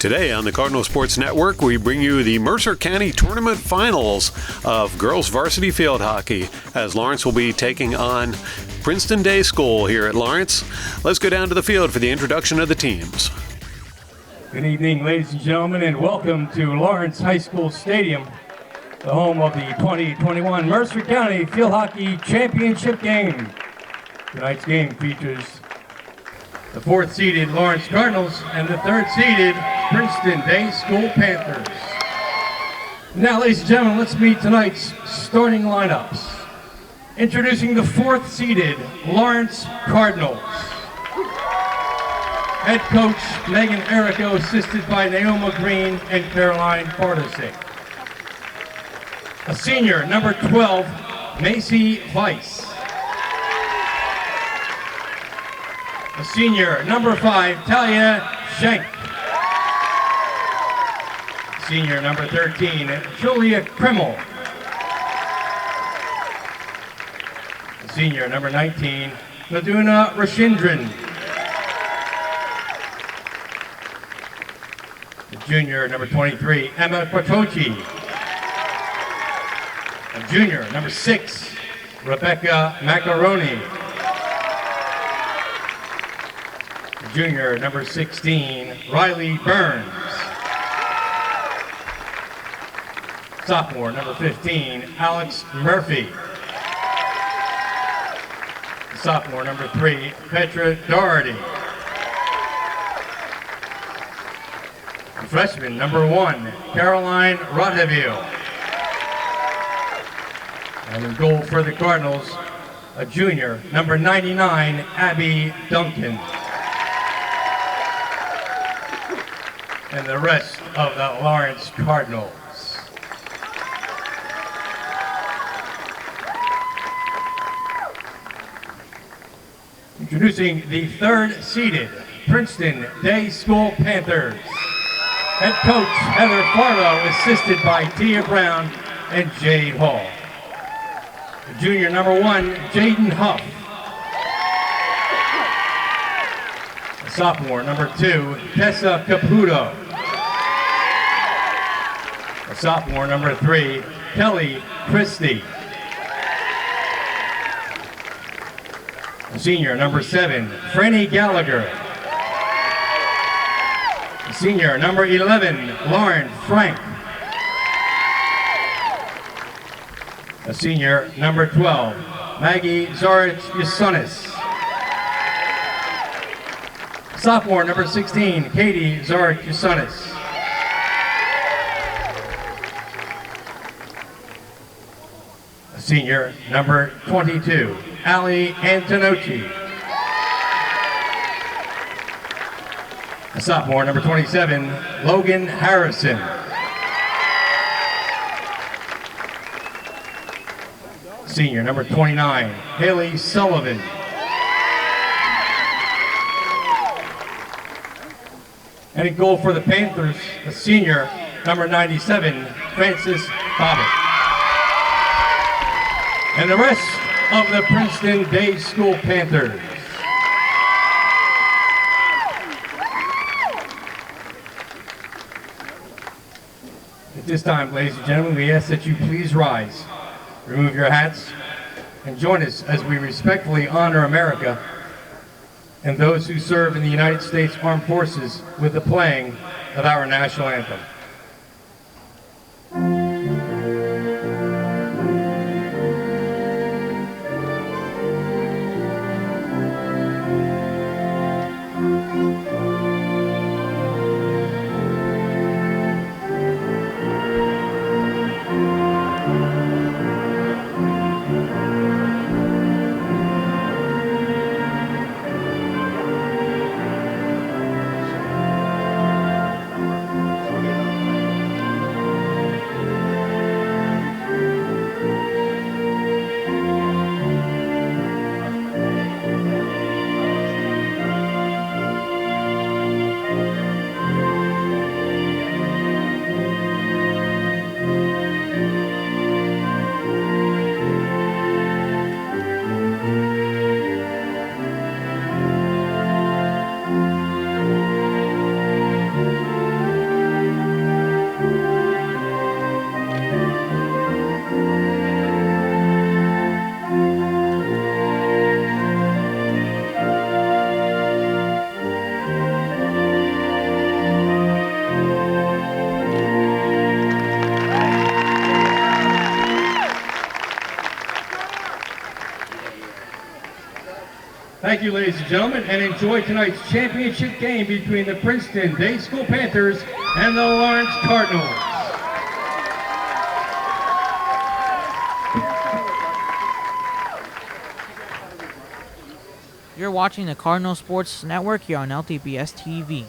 Today on the Cardinal Sports Network, we bring you the Mercer County Tournament Finals of girls varsity field hockey as Lawrence will be taking on Princeton Day School here at Lawrence. Let's go down to the field for the introduction of the teams. Good evening, ladies and gentlemen, and welcome to Lawrence High School Stadium, the home of the 2021 Mercer County Field Hockey Championship game. Tonight's game features the 4th-seeded Lawrence Cardinals and the 3rd-seeded Princeton Day School Panthers. Now, ladies and gentlemen, let's meet tonight's starting lineups. Introducing the 4th-seeded Lawrence Cardinals. Head coach Megan Errico, assisted by Naoma Green and Caroline Bartosik. A senior, number 12, Macy Weiss. A senior, number 5, Talia Schenk. Senior, number 13, Julia Krimmel. Senior, number 19, Naduna Rashindran. Junior, number 23, Emma Quattrochi. Junior, number 6, Rebecca Macaroni. Junior, number 16, Riley Burns. Sophomore, number 15, Alex Murphy. Sophomore, number 3, Petra Doherty. Freshman, number 1, Caroline Rodeville. And in goal for the Cardinals, a junior, number 99, Abby Duncan. And the rest of the Lawrence Cardinals. Introducing the 3rd-seeded Princeton Day School Panthers. Head coach Heather Farlow, assisted by Tia Brown and Jade Hall. Junior, number 1, Jaden Huff. Sophomore, number 2, Tessa Caputo. Sophomore, number 3, Kelly Christie. Senior, number 7, Franny Gallagher. Senior, number 11, Lauren Frank. A senior, number 12, Maggie Zarich-Yusonis. Sophomore, number 16, Katie Zarich-Yusonis. A senior, number 22, Ali Antonocci. A sophomore, number 27, Logan Harrison. Senior, number 29, Haley Sullivan. And in goal for the Panthers, a senior, number 97, Francis Bobbitt. And the rest of the Princeton Day School Panthers. At this time, ladies and gentlemen, we ask that you please rise, remove your hats, and join us as we respectfully honor America and those who serve in the United States Armed Forces with the playing of our national anthem. Thank you, ladies and gentlemen, and enjoy tonight's championship game between the Princeton Day School Panthers and the Lawrence Cardinals. You're watching the Cardinal Sports Network here on LTBS TV.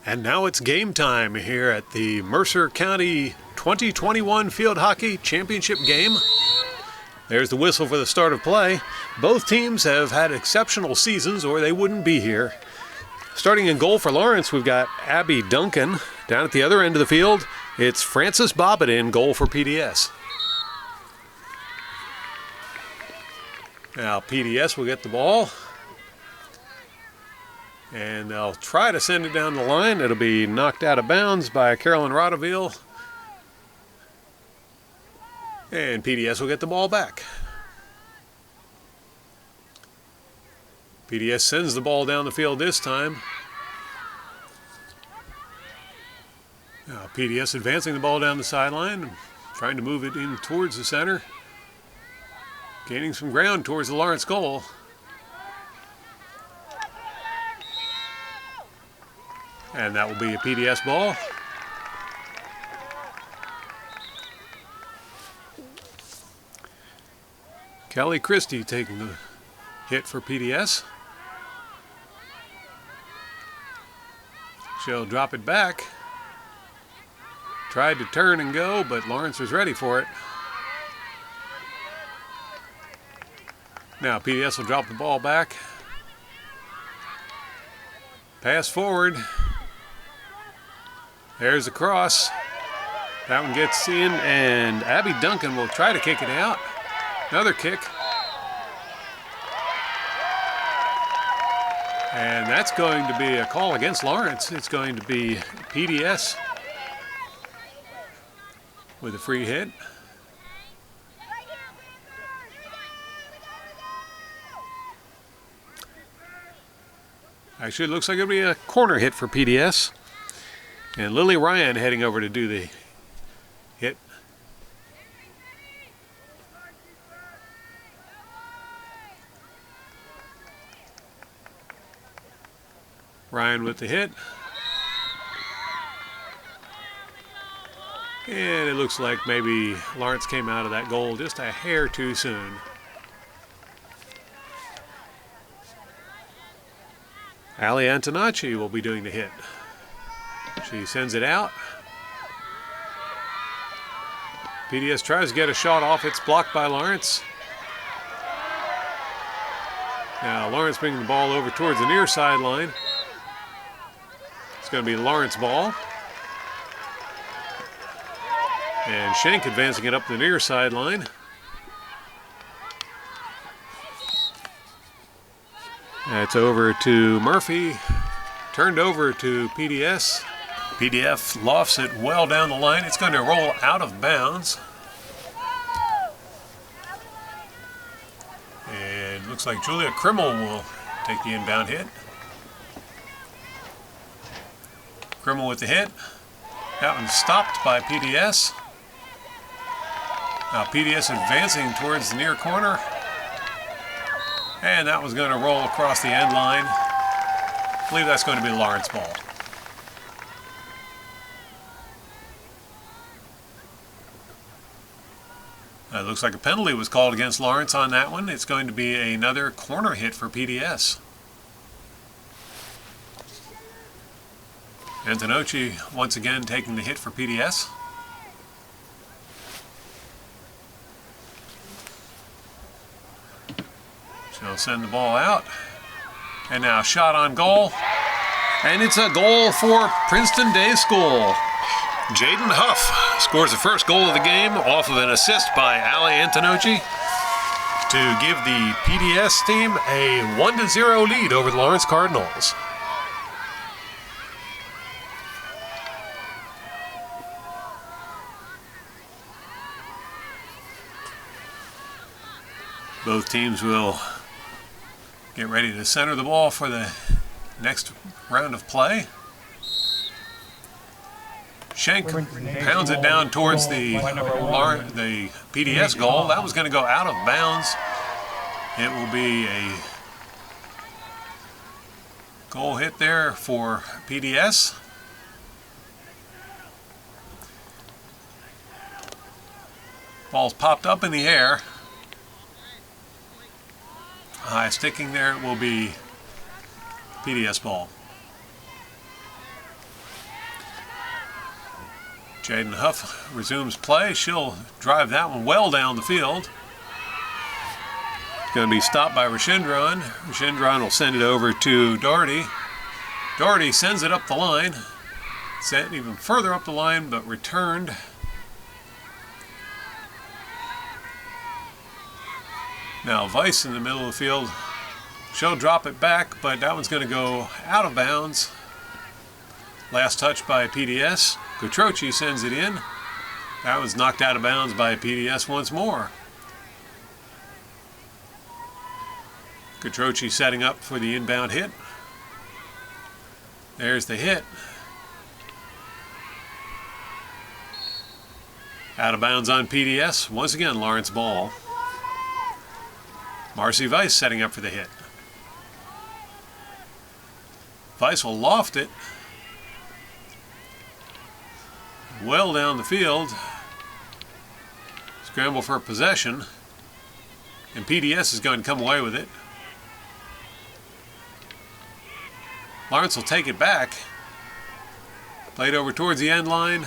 And now it's game time here at the Mercer County 2021 Field Hockey Championship game. There's the whistle for the start of play. Both teams have had exceptional seasons or they wouldn't be here. Starting in goal for Lawrence, we've got Abby Duncan. Down at the other end of the field, it's Frances Bobbitt in goal for PDS. Now PDS will get the ball. And they'll try to send it down the line. It'll be knocked out of bounds by Carolyn Rodeville. And PDS will get the ball back. PDS sends the ball down the field this time. Now PDS advancing the ball down the sideline, trying to move it in towards the center. Gaining some ground towards the Lawrence goal. And that will be a PDS ball. Kelly Christie taking the hit for PDS. She'll drop it back. Tried to turn and go, but Lawrence was ready for it. Now PDS will drop the ball back. Pass forward. There's the cross. That one gets in, and Abby Duncan will try to kick it out. Another kick. And that's going to be a call against Lawrence. It's going to be PDS with a free hit. Actually, it looks like it'll be a corner hit for PDS. And Lily Ryan heading over to do the hit. Ryan with the hit. And it looks like maybe Lawrence came out of that goal just a hair too soon. Ali Antonacci will be doing the hit. She sends it out. PDS tries to get a shot off. It's blocked by Lawrence. Now Lawrence bringing the ball over towards the near sideline. It's going to be Lawrence ball. And Schenk advancing it up the near sideline. That's over to Murphy. Turned over to PDS. PDF lofts it well down the line. It's going to roll out of bounds. And looks like Julia Krimmel will take the inbound hit. Krimmel with the hit. That one's stopped by PDS. Now PDS advancing towards the near corner. And that was going to roll across the end line. I believe that's going to be Lawrence ball. It looks like a penalty was called against Lawrence on that one. It's going to be another corner hit for PDS. Antonacci once again taking the hit for PDS. She'll send the ball out. And now shot on goal. And it's a goal for Princeton Day School. Jaden Huff scores the first goal of the game off of an assist by Ali Antonacci to give the PDS team a 1-0 lead over the Lawrence Cardinals. Both teams will get ready to center the ball for the next round of play. Schenk pounds it down towards the PDS goal. That was going to go out of bounds It will be a goal hit there for PDS. Ball's popped up in the air. High sticking there, it will be PDS ball. Jaden Huff resumes play. She'll drive that one well down the field. It's going to be stopped by Rashindran. Rashindran will send it over to Doherty. Doherty sends it up the line. Sent even further up the line, but returned. Now Weiss in the middle of the field. She'll drop it back, but that one's going to go out of bounds. Last touch by PDS. Kutrochi sends it in. That was knocked out of bounds by PDS once more. Kutrochi setting up for the inbound hit. There's the hit. Out of bounds on PDS. Once again, Lawrence ball. Marcy Weiss setting up for the hit. Weiss will loft it. Well down the field. Scramble for possession. And PDS is going to come away with it. Lawrence will take it back. Played over towards the end line.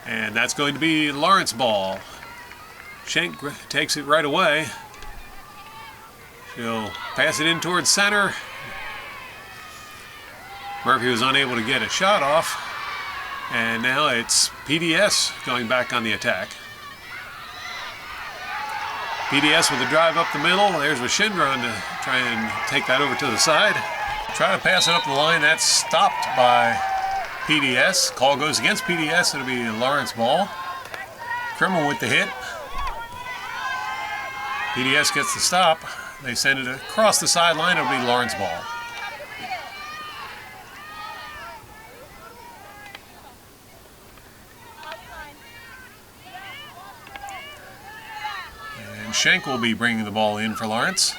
And that's going to be Lawrence ball. Schenk takes it right away. She'll pass it in towards center. Murphy was unable to get a shot off. And now it's PDS going back on the attack. PDS with a drive up the middle. There's Rashindran to try and take that over to the side. Try to pass it up the line. That's stopped by PDS. Call goes against PDS. It'll be Lawrence ball. Krimmel with the hit. PDS gets the stop. They send it across the sideline. It'll be Lawrence ball. And Schenk will be bringing the ball in for Lawrence.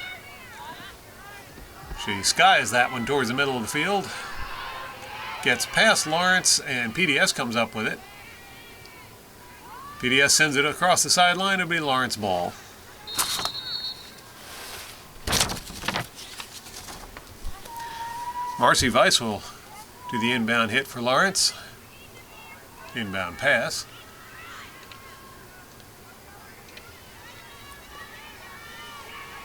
She skies that one towards the middle of the field. Gets past Lawrence, and PDS comes up with it. PDS sends it across the sideline. It'll be Lawrence ball. Marcy Weiss will do the inbound hit for Lawrence. Inbound pass.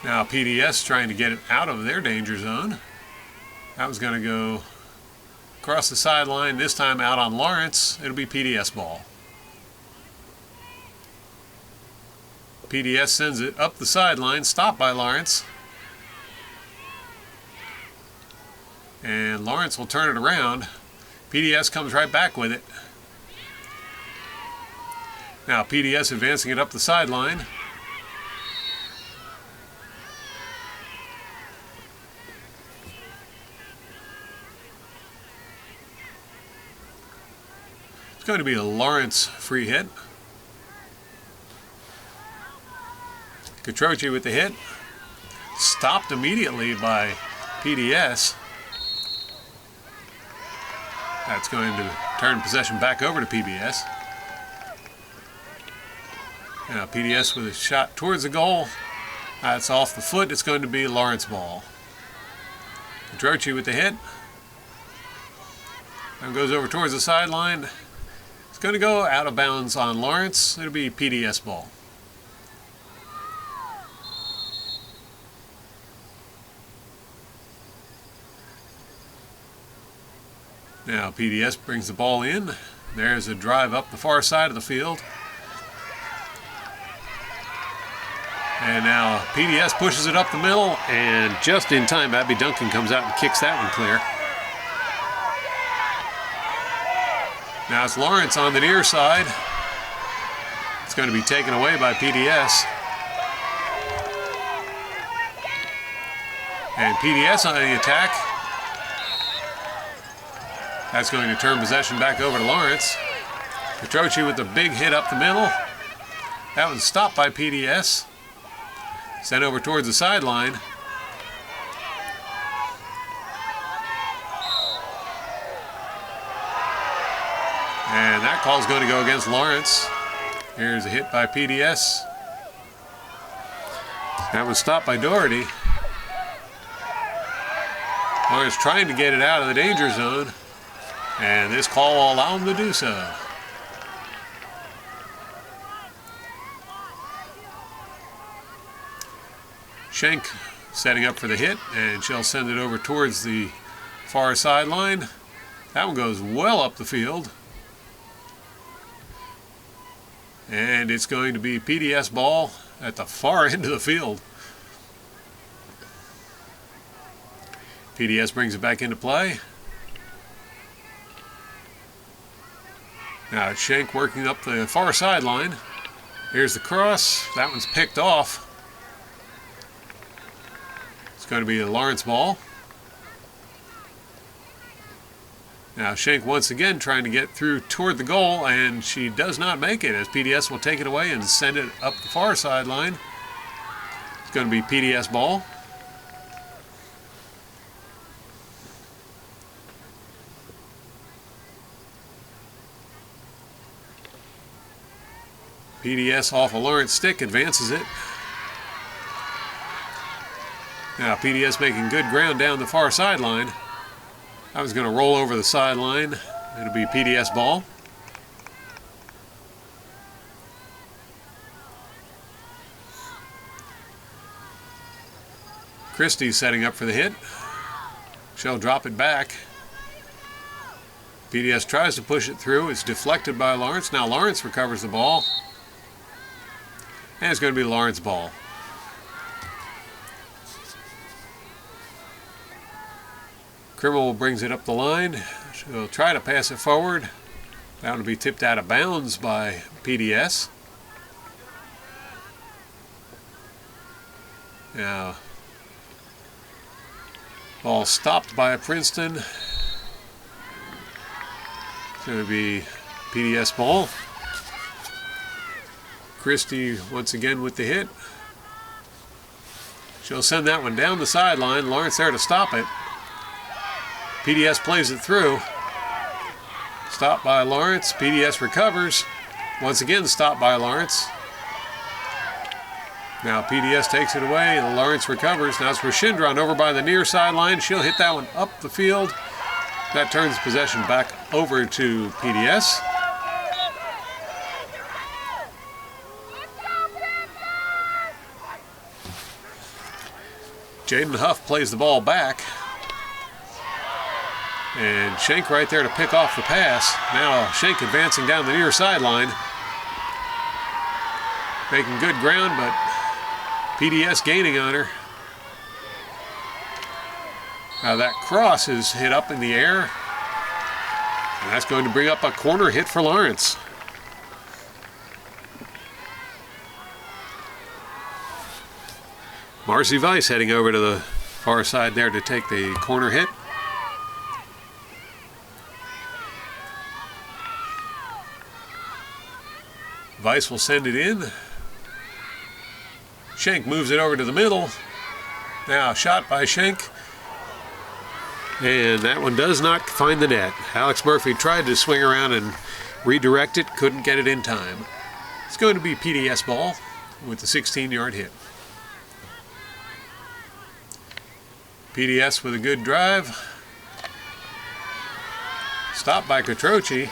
Now PDS trying to get it out of their danger zone. That was going to go across the sideline, this time out on Lawrence. It'll be PDS ball. PDS sends it up the sideline, stopped by Lawrence. And Lawrence will turn it around. PDS comes right back with it. Now PDS advancing it up the sideline. It's going to be a Lawrence free hit. Kutrochi with the hit. Stopped immediately by PDS. That's going to turn possession back over to PBS. Now PDS with a shot towards the goal. That's off the foot. It's going to be Lawrence ball. Kutrochi with the hit. And goes over towards the sideline. It's going to go out of bounds on Lawrence. It'll be PDS ball. Now PDS brings the ball in. There's a drive up the far side of the field. And now PDS pushes it up the middle, and just in time Abby Duncan comes out and kicks that one clear. Now it's Lawrence on the near side. It's going to be taken away by PDS. And PDS on the attack. That's going to turn possession back over to Lawrence. Petrochi with a big hit up the middle. That one's stopped by PDS. Sent over towards the sideline. And that call's going to go against Lawrence. Here's a hit by PDS. That was stopped by Doherty. Lawrence trying to get it out of the danger zone. And this call will allow him to do so. Schenk setting up for the hit, and she'll send it over towards the far sideline. That one goes well up the field. And it's going to be PDS ball at the far end of the field. PDS brings it back into play. Now it's Schenk working up the far sideline. Here's the cross. That one's picked off. It's going to be a Lawrence ball. Now Schenk once again trying to get through toward the goal, and she does not make it as PDS will take it away and send it up the far sideline. It's going to be PDS ball. PDS off a Lawrence stick advances it. Now PDS making good ground down the far sideline. I was going to roll over the sideline. It'll be PDS ball. Christie's setting up for the hit. She'll drop it back. PDS tries to push it through. It's deflected by Lawrence. Now Lawrence recovers the ball. And it's going to be Lawrence ball. Krimmel brings it up the line. She'll try to pass it forward. That will be tipped out of bounds by PDS. Now, ball stopped by Princeton. It's going to be PDS ball. Christie once again with the hit. She'll send that one down the sideline. Lawrence there to stop it. PDS plays it through. Stopped by Lawrence. PDS recovers. Once again stopped by Lawrence. Now PDS takes it away and Lawrence recovers. Now it's Rashindron over by the near sideline. She'll hit that one up the field. That turns possession back over to PDS. Jaden Huff plays the ball back. And Schenk right there to pick off the pass. Now Schenk advancing down the near sideline. Making good ground, but PDS gaining on her. Now that cross is hit up in the air. And that's going to bring up a corner hit for Lawrence. Marcy Weiss heading over to the far side there to take the corner hit. Weiss will send it in. Schenk moves it over to the middle. Now shot by Schenk. And that one does not find the net. Alex Murphy tried to swing around and redirect it, couldn't get it in time. It's going to be PDS ball with the 16-yard hit. PDS with a good drive. Stopped by Catroci.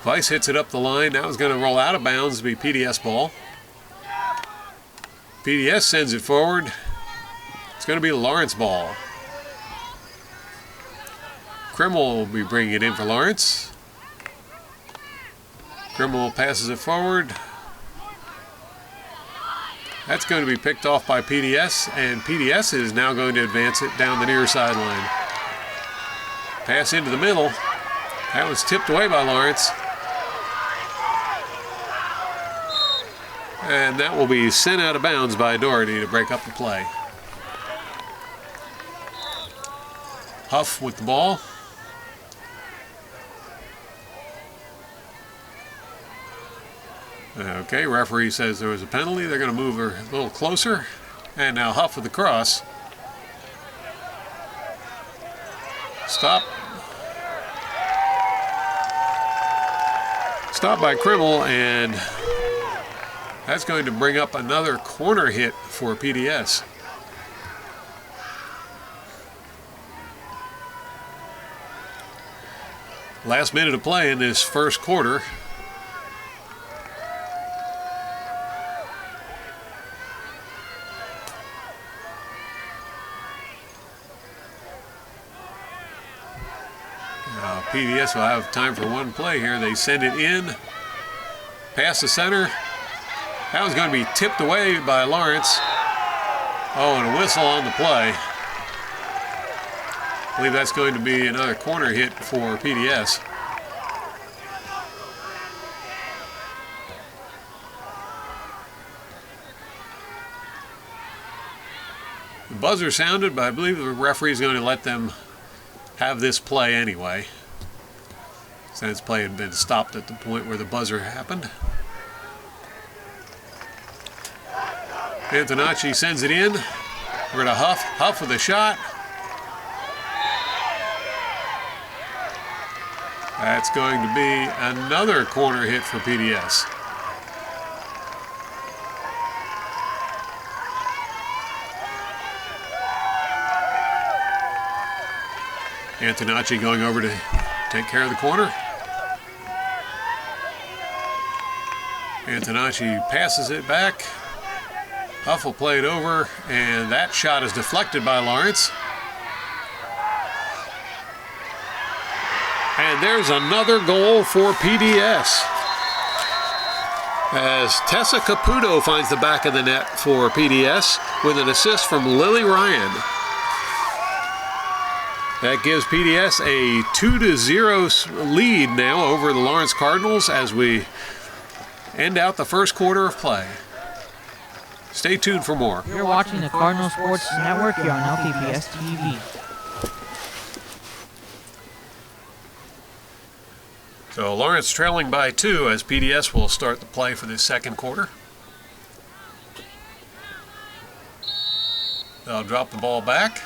Weiss hits it up the line. Now it's going to roll out of bounds to be PDS ball. PDS sends it forward. It's going to be Lawrence ball. Krimmel will be bringing it in for Lawrence. Krimmel passes it forward. That's going to be picked off by PDS, and PDS is now going to advance it down the near sideline. Pass into the middle. That was tipped away by Lawrence. And that will be sent out of bounds by Doherty to break up the play. Huff with the ball. Okay, referee says there was a penalty. They're going to move her a little closer. And now Huff with the cross. Stop. Stop by Krimmel, and that's going to bring up another corner hit for PDS. Last minute of play in this first quarter. PDS will have time for one play here. They send it in, past the center. That was going to be tipped away by Lawrence. Oh, and a whistle on the play. I believe that's going to be another corner hit for PDS. The buzzer sounded, but I believe the referee is going to let them have this play anyway, since play had been stopped at the point where the buzzer happened. Antonacci sends it in. We're to Huff. Huff with a shot. That's going to be another corner hit for PDS. Antonacci going over to take care of the corner. Antonacci passes it back. Huff will play it over, and that shot is deflected by Lawrence. And there's another goal for PDS, as Tessa Caputo finds the back of the net for PDS with an assist from Lily Ryan. That gives PDS a 2-0 lead now over the Lawrence Cardinals as we end out the first quarter of play. Stay tuned for more. You're watching the Cardinal Sports Network here on LTBS TV. So Lawrence trailing by 2 as PDS will start the play for the second quarter. They'll drop the ball back.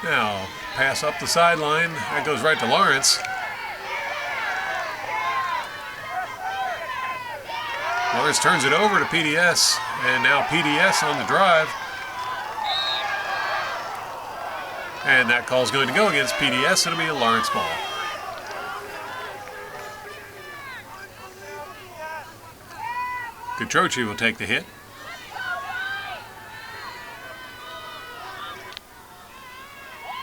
Now, pass up the sideline. That goes right to Lawrence. Lawrence turns it over to PDS, and now PDS on the drive. And that call's going to go against PDS. It'll be a Lawrence ball. Kutrochi will take the hit.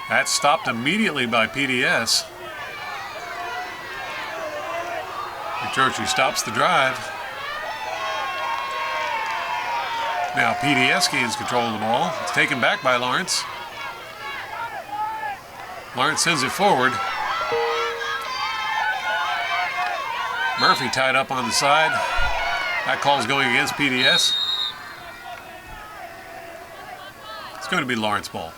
That's stopped immediately by PDS. Kutrochi stops the drive. Now PDS gains control of the ball. It's taken back by Lawrence. Lawrence sends it forward. Murphy tied up on the side. That call's going against PDS. It's going to be Lawrence ball.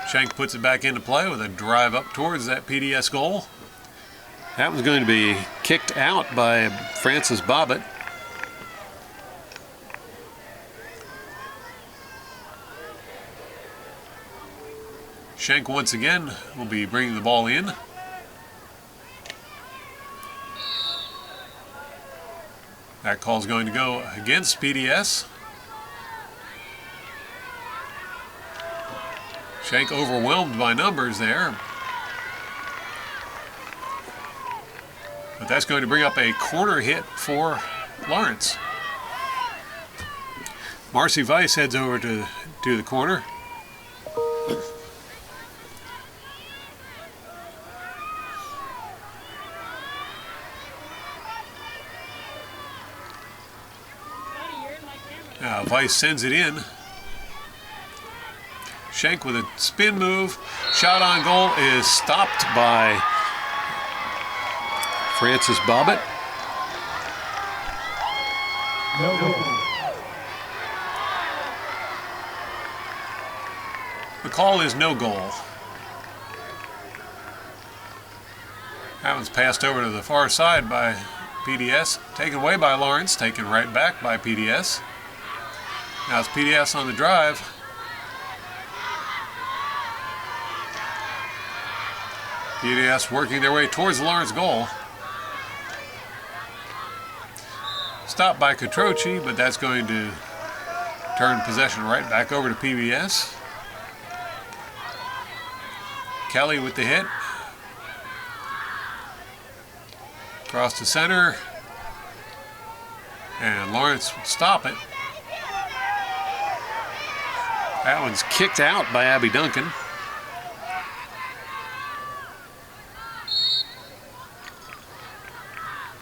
Shank puts it back into play with a drive up towards that PDS goal. That was going to be kicked out by Francis Bobbitt. Shank once again will be bringing the ball in. That call's going to go against PDS. Shank overwhelmed by numbers there. But that's going to bring up a corner hit for Lawrence. Marcy Weiss heads over to the corner. Now Weiss sends it in. Shank with a spin move. Shot on goal is stopped by Francis Bobbitt. The call is no goal. That one's passed over to the far side by PDS, taken away by Lawrence, taken right back by PDS. Now it's PDS on the drive. PDS working their way towards the Lawrence goal. Stopped by Catroci, but that's going to turn possession right back over to PBS. Kelly with the hit. Across the center. And Lawrence will stop it. That one's kicked out by Abby Duncan.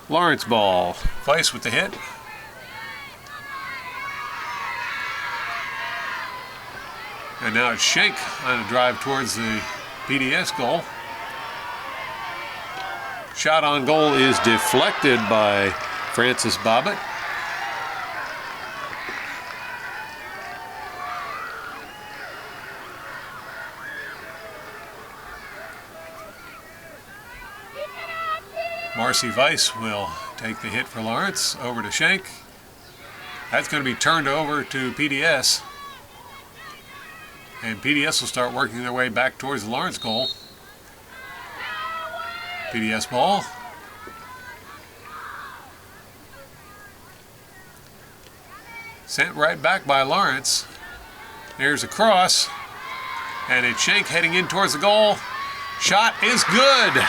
Lawrence ball. Weiss with the hit. And now it's Schenk on a drive towards the PDS goal. Shot on goal is deflected by Francis Bobbitt. Marcy Weiss will take the hit for Lawrence over to Schenk. That's going to be turned over to PDS. And PDS will start working their way back towards the Lawrence goal. PDS ball. Sent right back by Lawrence. There's a cross. And it's Schenk heading in towards the goal. Shot is good.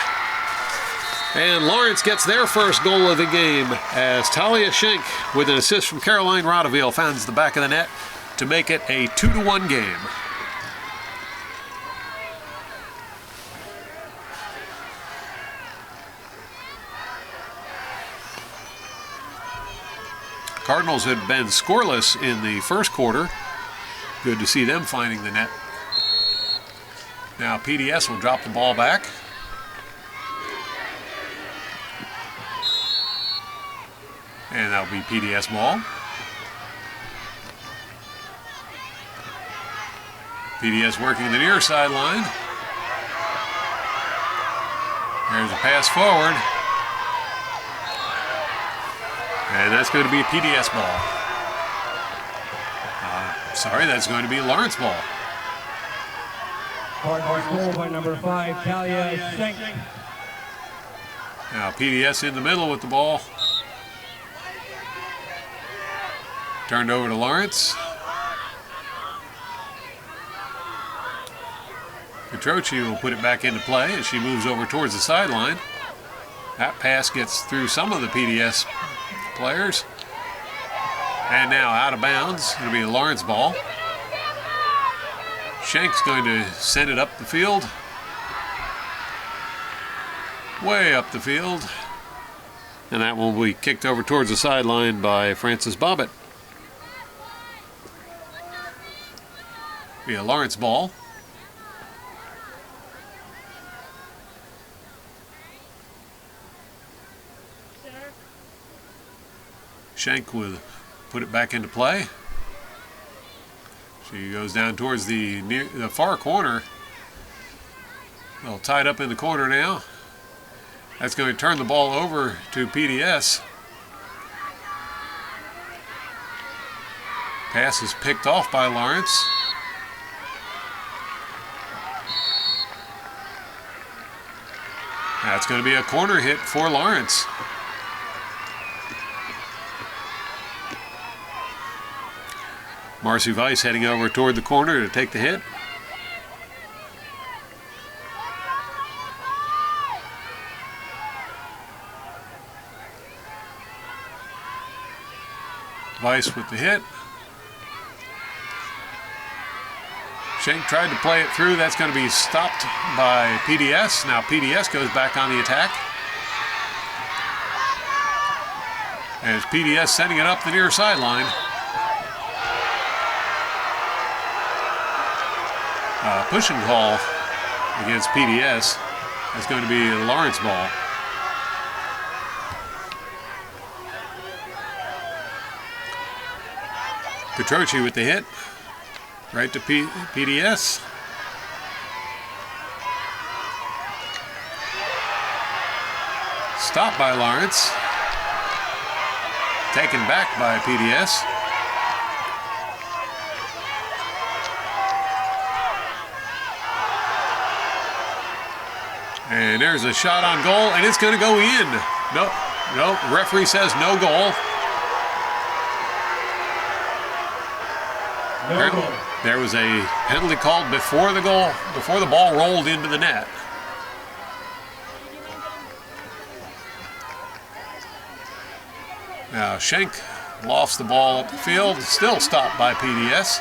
And Lawrence gets their first goal of the game as Talia Schenk, with an assist from Caroline Rodeville, finds the back of the net to make it a 2-1 game. Cardinals had been scoreless in the first quarter. Good to see them finding the net. Now PDS will drop the ball back. And that'll be PDS ball. PDS working the near sideline. There's a pass forward. And that's going to be a PDS ball. Sorry, that's going to be a Lawrence ball. Goal by number 5, Talia Schenk. Now PDS in the middle with the ball. Turned over to Lawrence. Catroci will put it back into play as she moves over towards the sideline. That pass gets through some of the PDS players. And now out of bounds. It'll be a Lawrence ball. Schenk's going to send it up the field. Way up the field. And that will be kicked over towards the sideline by Francis Bobbitt. Be a Lawrence ball. Schenk will put it back into play. She goes down towards the far corner. Well, tied up in the corner now. That's going to turn the ball over to PDS. Pass is picked off by Lawrence. That's going to be a corner hit for Lawrence. Marcy Weiss heading over toward the corner to take the hit. Weiss with the hit. Schenk tried to play it through. That's going to be stopped by PDS. Now PDS goes back on the attack. As PDS sending it up the near sideline. Pushing call against PDS. That's going to be a Lawrence ball. Catroci with the hit. Right to PDS. Stopped by Lawrence. Taken back by PDS. And there's a shot on goal, and it's going to go in. No, referee says no goal. No goal. There was a penalty called before the goal, before the ball rolled into the net. Now Schenk lofts the ball up the field, still stopped by PDS.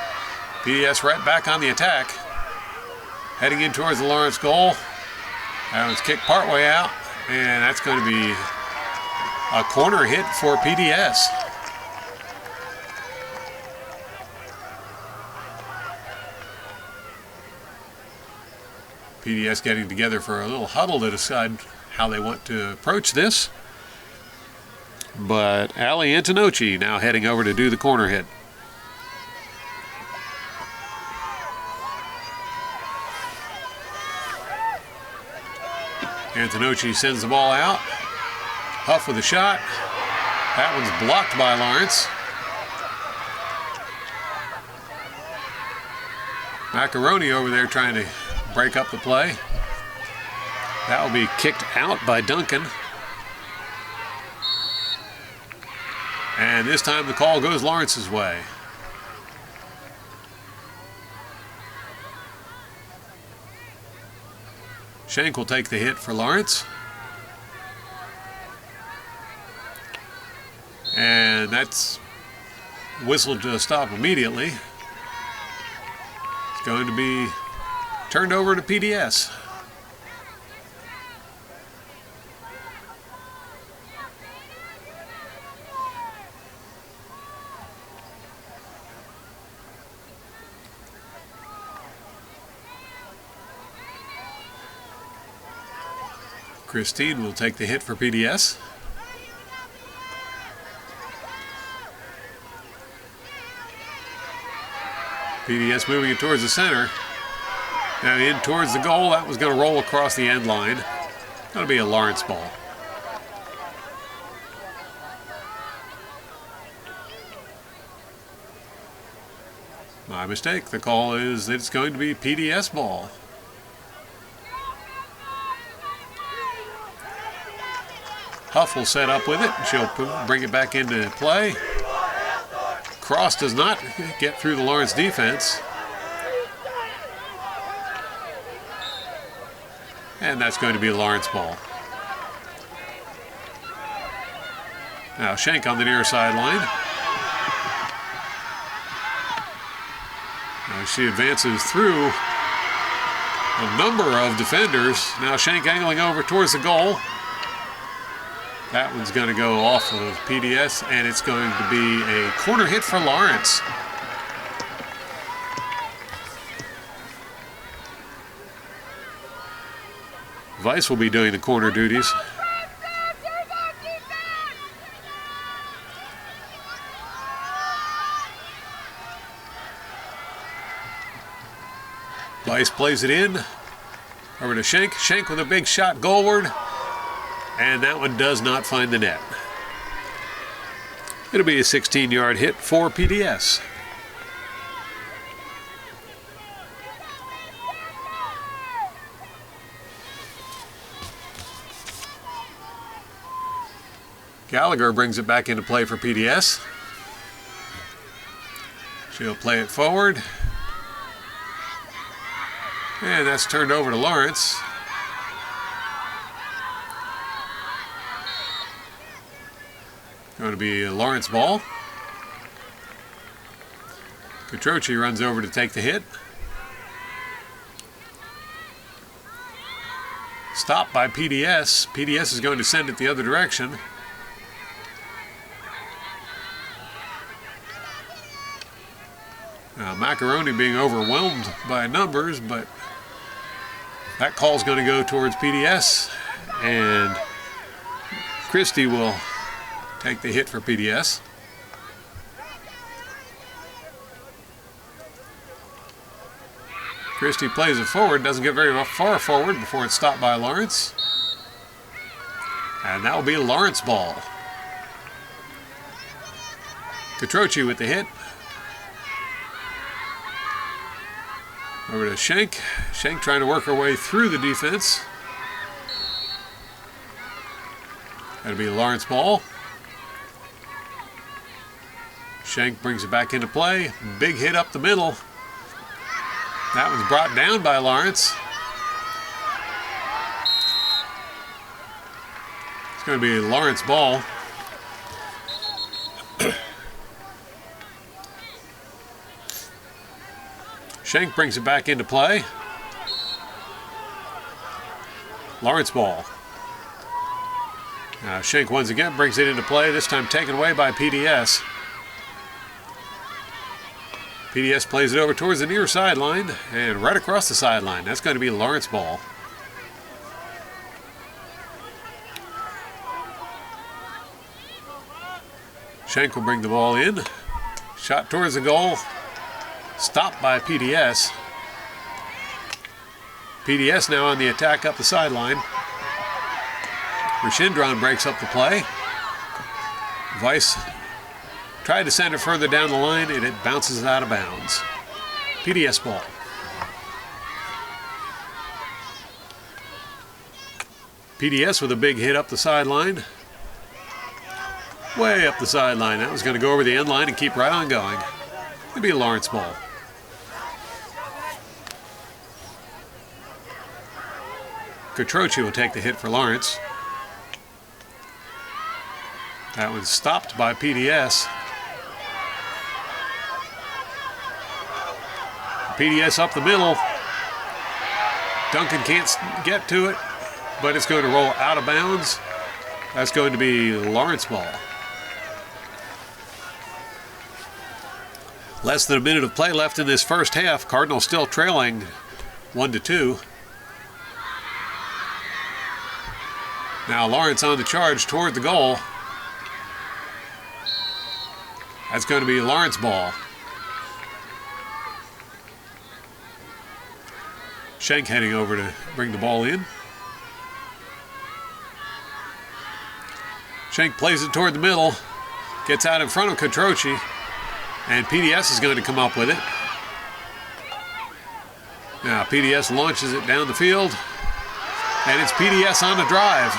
PDS right back on the attack. Heading in towards the Lawrence goal. That one's kicked partway out, and that's going to be a corner hit for PDS. PDS getting together for a little huddle to decide how they want to approach this. But Ali Antonocci now heading over to do the corner hit. Antonocci sends the ball out. Huff with a shot. That one's blocked by Lawrence. Macaroni over there trying to break up the play. That will be kicked out by Duncan. And this time the call goes Lawrence's way. Schenk will take the hit for Lawrence. And that's whistled to a stop immediately. It's going to be turned over to PDS. Christine will take the hit for PDS. PDS moving it towards the center. Now in towards the goal. That was going to roll across the end line. That'll be a Lawrence ball. My mistake. The call is that it's going to be PDS ball. Huff will set up with it. She'll bring it back into play. Cross does not get through the Lawrence defense. And that's going to be a Lawrence ball. Now Schenk on the near sideline. Now she advances through a number of defenders. Now Schenk angling over towards the goal. That one's going to go off of PDS, and it's going to be a corner hit for Lawrence. Weiss will be doing the corner duties. Weiss plays it in. Over to Schenk. Schenk with a big shot goalward. And that one does not find the net. It'll be a 16-yard hit for PDS. Gallagher brings it back into play for PDS. She'll play it forward. And that's turned over to Lawrence. Going to be a Lawrence ball. Catroci runs over to take the hit. Stopped by PDS. PDS is going to send it the other direction. Now Macaroni being overwhelmed by numbers, but that call's going to go towards PDS, and Christie will take the hit for PDS. Christie plays it forward, doesn't get very far forward before it's stopped by Lawrence. And that will be Lawrence ball. Catroci with the hit. Over to Schenk. Schenk trying to work her way through the defense. That'll be Lawrence ball. Schenk brings it back into play. Big hit up the middle. That one's brought down by Lawrence. It's going to be Lawrence ball. Schenk brings it back into play. Lawrence ball. Now Schenk once again brings it into play, this time taken away by PDS. PDS plays it over towards the near sideline and right across the sideline. That's going to be Lawrence ball. Schenk will bring the ball in. Shot towards the goal. Stopped by PDS. PDS now on the attack up the sideline. Rashindron breaks up the play. Weiss tried to send it further down the line and it bounces out of bounds. PDS ball. PDS with a big hit up the sideline. Way up the sideline. That was going to go over the end line and keep right on going. It'll be a Lawrence ball. Catroci will take the hit for Lawrence. That one's stopped by PDS. PDS up the middle. Duncan can't get to it, but it's going to roll out of bounds. That's going to be Lawrence ball. Less than a minute of play left in this first half. Cardinals still trailing 1-2. Now Lawrence on the charge toward the goal. That's going to be Lawrence ball. Schenk heading over to bring the ball in. Schenk plays it toward the middle. Gets out in front of Catroci. And PDS is going to come up with it. Now PDS launches it down the field. And it's PDS on the drive.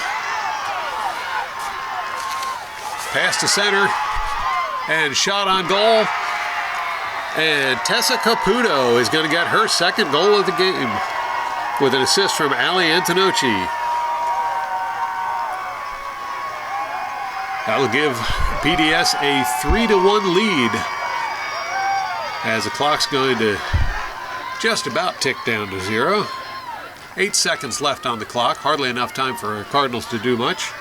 Pass to center. And shot on goal. And Tessa Caputo is going to get her second goal of the game with an assist from Ali Antonocci. That will give PDS a 3-1 lead as the clock's going to just about tick down to 0. 8 seconds left on the clock, hardly enough time for Cardinals to do much.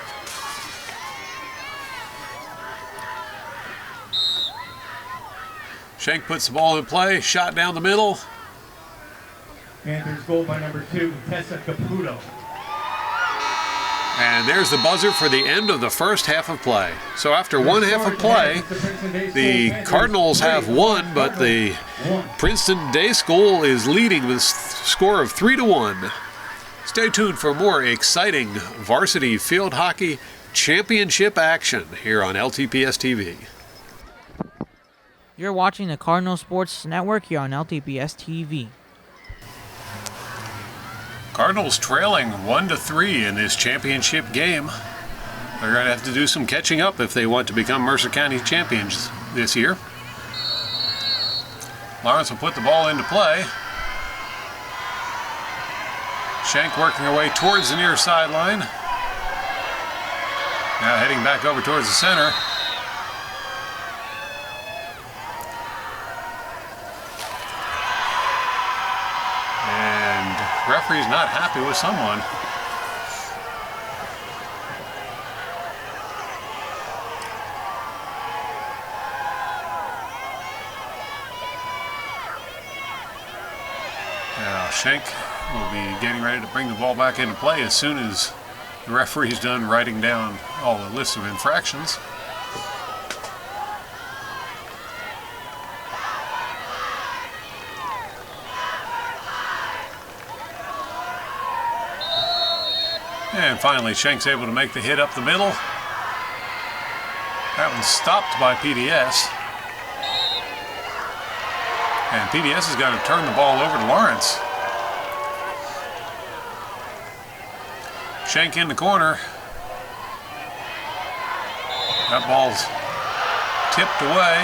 Schenk puts the ball in play, shot down the middle. Panthers goal by number 2, Tessa Caputo. And there's the buzzer for the end of the first half of play. So after one half of play, the Cardinals have won, but the Princeton Day School is leading with a score of 3-1. Stay tuned for more exciting varsity field hockey championship action here on LTPS TV. You're watching the Cardinal Sports Network here on LTPS TV. Cardinals trailing 1-3 in this championship game. They're going to have to do some catching up if they want to become Mercer County champions this year. Lawrence will put the ball into play. Schenk working her way towards the near sideline. Now heading back over towards the center. Referee's not happy with someone. Now Schenk will be getting ready to bring the ball back into play as soon as the referee's done writing down all the lists of infractions. And finally, Schenk's able to make the hit up the middle. That one's stopped by PDS. And PDS has got to turn the ball over to Lawrence. Schenk in the corner. That ball's tipped away,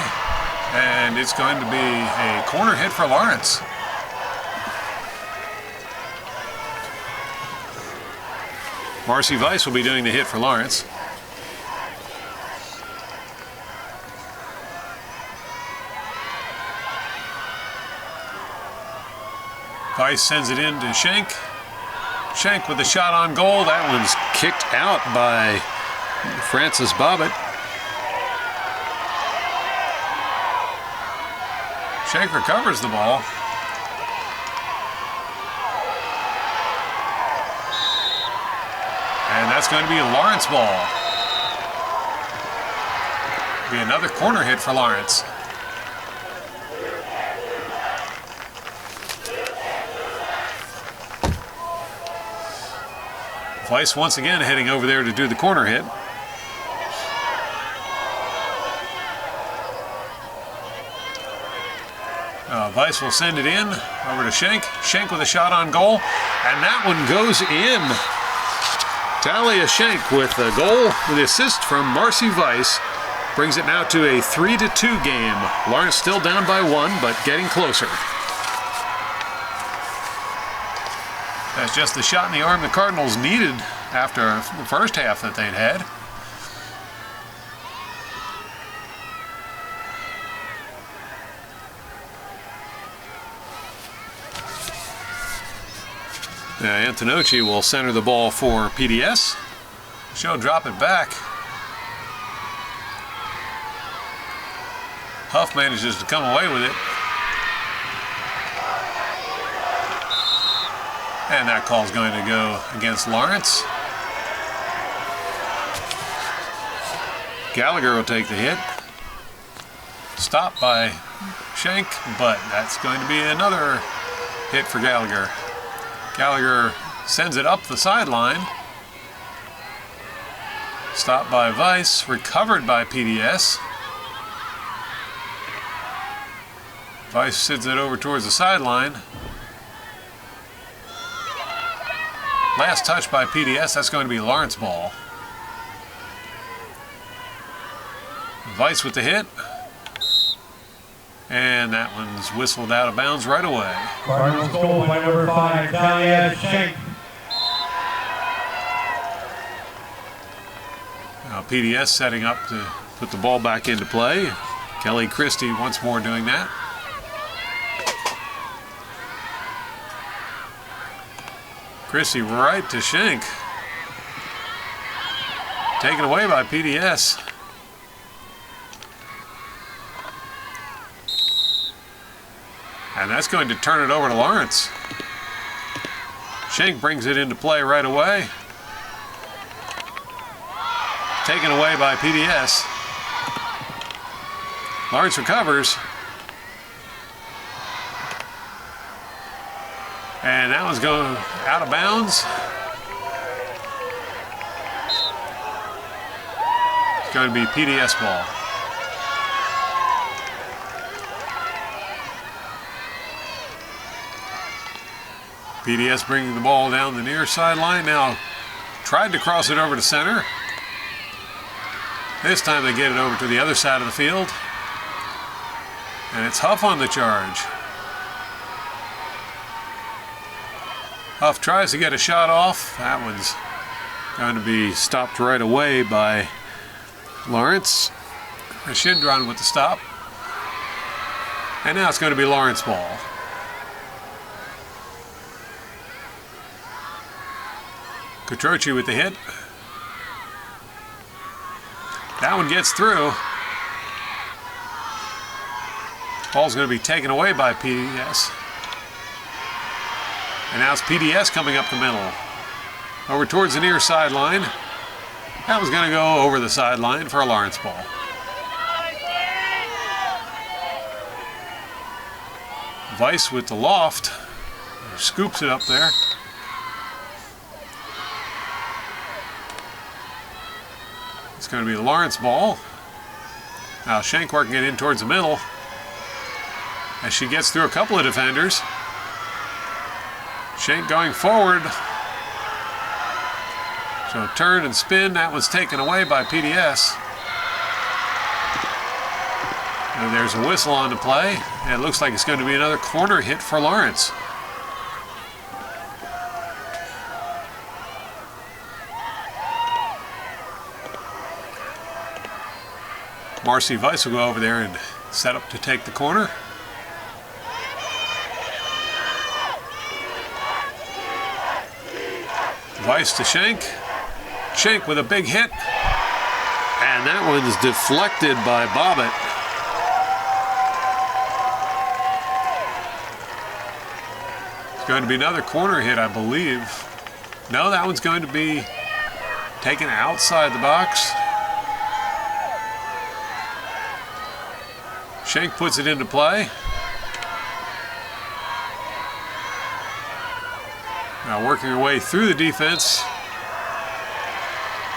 and it's going to be a corner hit for Lawrence. Marcy Weiss will be doing the hit for Lawrence. Weiss sends it in to Schenk. Schenk with a shot on goal. That one's kicked out by Francis Bobbitt. Schenk recovers the ball. And that's going to be a Lawrence ball. Be another corner hit for Lawrence. Weiss once again heading over there to do the corner hit. Weiss will send it in over to Schenk. Schenk with a shot on goal, and that one goes in. Talia Schenk with a goal with the assist from Marcy Weiss brings it now to a 3-2 game. Lawrence still down by 1, but getting closer. That's just the shot in the arm the Cardinals needed after the first half that they'd had. Antonocci will center the ball for PDS. She'll drop it back. Huff manages to come away with it. And that call's going to go against Lawrence. Gallagher will take the hit. Stopped by Schenk, but that's going to be another hit for Gallagher. Gallagher sends it up the sideline. Stopped by Weiss, recovered by PDS. Weiss sends it over towards the sideline. Last touch by PDS, that's going to be Lawrence ball. Weiss with the hit. And that one's whistled out of bounds right away. Cardinals goal by number 5, Talia Schenk. Now PDS setting up to put the ball back into play. Kelly Christie once more doing that. Christie right to Schenk. Taken away by PDS. And that's going to turn it over to Lawrence. Schenk brings it into play right away. Taken away by PDS. Lawrence recovers. And that one's going out of bounds. It's going to be PDS ball. PDS bringing the ball down the near sideline. Now tried to cross it over to center. This time they get it over to the other side of the field. And it's Huff on the charge. Huff tries to get a shot off. That one's going to be stopped right away by Lawrence. Shindron with the stop. And now it's going to be Lawrence ball. Catroci with the hit. That one gets through. Ball's going to be taken away by PDS. And now it's PDS coming up the middle. Over towards the near sideline. That was going to go over the sideline for a Lawrence ball. Weiss with the loft. Scoops it up there. It's going to be the Lawrence ball. Now Schenk working it in towards the middle as she gets through a couple of defenders. Schenk going forward. So turn and spin. That was taken away by PDS. And there's a whistle on the play. And it looks like it's going to be another corner hit for Lawrence. Marcy Weiss will go over there and set up to take the corner. Weiss to Schenk. Schenk with a big hit. And that one's deflected by Bobbitt. It's going to be another corner hit, I believe. No, that one's going to be taken outside the box. Schenk puts it into play. Now working her way through the defense.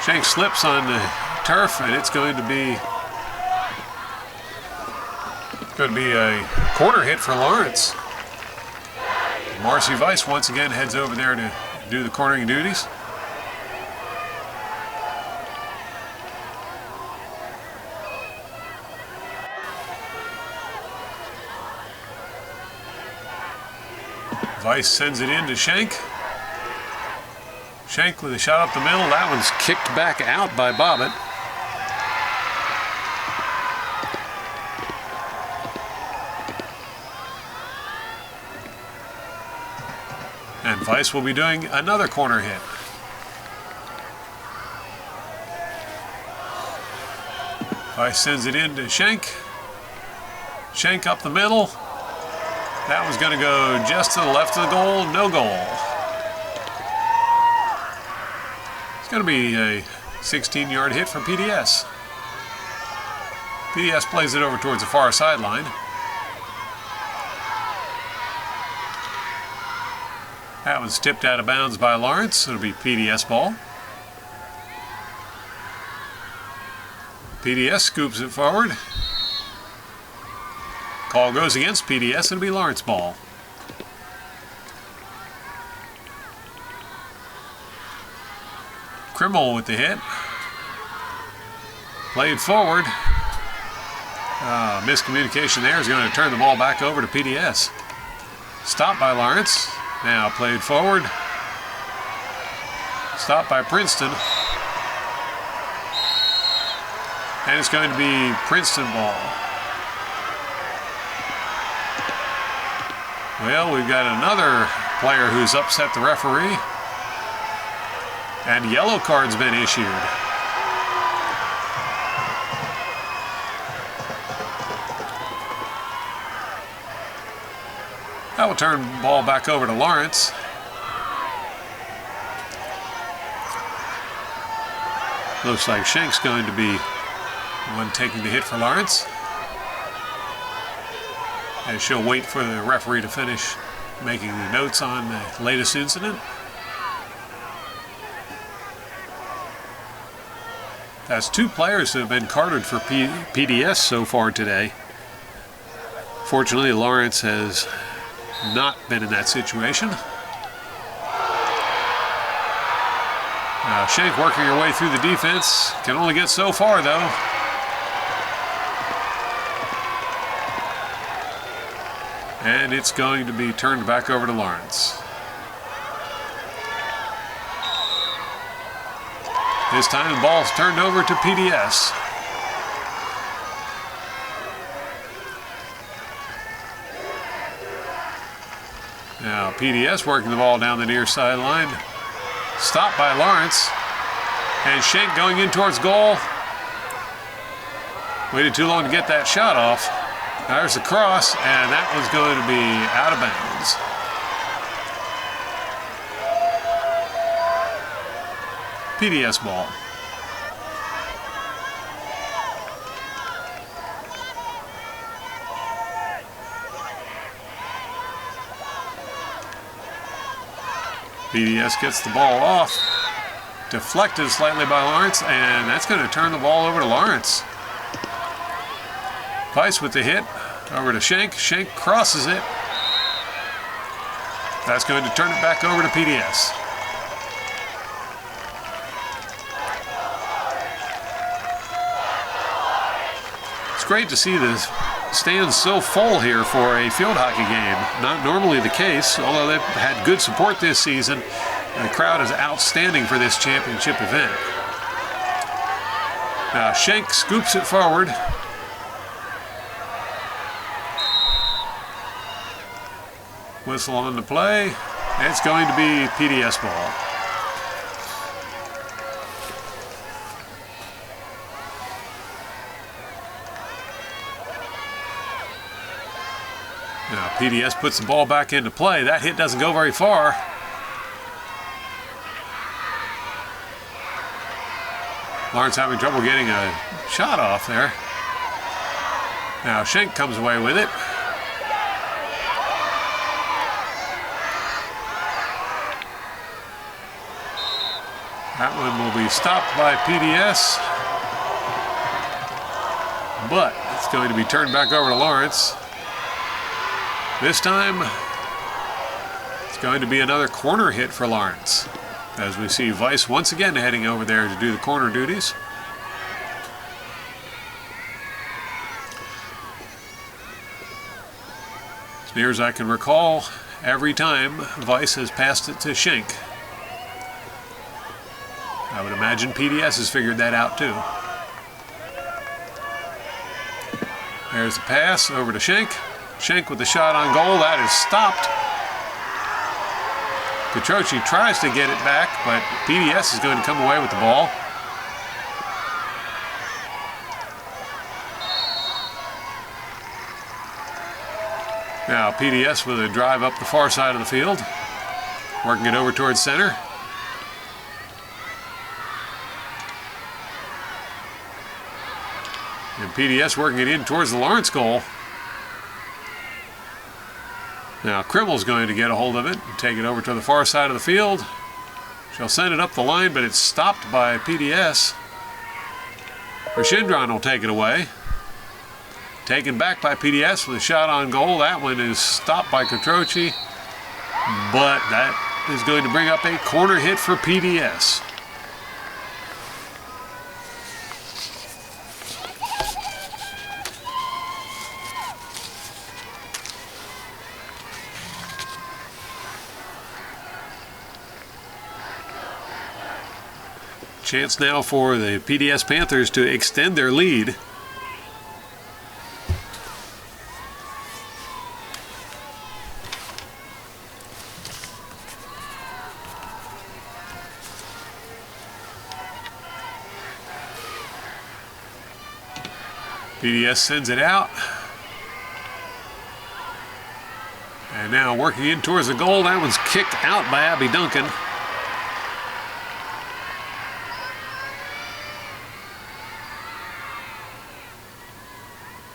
Schenk slips on the turf, and it's going to be a corner hit for Lawrence. Marcy Weiss once again heads over there to do the cornering duties. Weiss sends it in to Schenk. Schenk with a shot up the middle. That one's kicked back out by Bobbitt. And Weiss will be doing another corner hit. Weiss sends it in to Schenk. Schenk up the middle. That was going to go just to the left of the goal. No goal. It's going to be a 16-yard hit from PDS. PDS plays it over towards the far sideline. That was tipped out of bounds by Lawrence. It'll be PDS ball. PDS scoops it forward. Call goes against PDS. It'll be Lawrence ball. Krimmel with the hit. Played forward. Miscommunication there is going to turn the ball back over to PDS. Stopped by Lawrence. Now played forward. Stopped by Princeton. And it's going to be Princeton ball. Well, we've got another player who's upset the referee. And yellow card's been issued. That will turn the ball back over to Lawrence. Looks like Schenk's going to be the one taking the hit for Lawrence. And she'll wait for the referee to finish making the notes on the latest incident. That's two players who have been carded for PDS so far today. Fortunately, Lawrence has not been in that situation. Now Schenk working her way through the defense. Can only get so far though. And it's going to be turned back over to Lawrence. This time the ball's turned over to PDS. Now PDS working the ball down the near sideline. Stopped by Lawrence. And Schenk going in towards goal. Waited too long to get that shot off. There's the cross, and that one's going to be out of bounds. PDS ball. PDS gets the ball off. deflected slightly by Lawrence, and that's going to turn the ball over to Lawrence. Weiss with the hit, over to Schenk. Schenk crosses it. That's going to turn it back over to PDS. It's great to see the stands so full here for a field hockey game. Not normally the case, although they've had good support this season. The crowd is outstanding for this championship event. Now Schenk scoops it forward. Whistle on the play. It's going to be PDS ball. Now PDS puts the ball back into play. That hit doesn't go very far. Lawrence having trouble getting a shot off there. Now Schenk comes away with it. That one will be stopped by PDS. But it's going to be turned back over to Lawrence. This time, it's going to be another corner hit for Lawrence, as we see Weiss once again heading over there to do the corner duties. As near as I can recall, every time Weiss has passed it to Schenk. I would imagine PDS has figured that out too. There's the pass over to Schenk. Schenk with the shot on goal. That is stopped. Catroci tries to get it back, but PDS is going to come away with the ball. Now PDS with a drive up the far side of the field, working it over towards center. And PDS working it in towards the Lawrence goal. Now Krimel's going to get a hold of it and take it over to the far side of the field. She'll send it up the line, but it's stopped by PDS. Rashindron will take it away. Taken back by PDS with a shot on goal. That one is stopped by Catroci, but that is going to bring up a corner hit for PDS. Chance now for the PDS Panthers to extend their lead. PDS sends it out. And now working in towards the goal. That one's kicked out by Abby Duncan.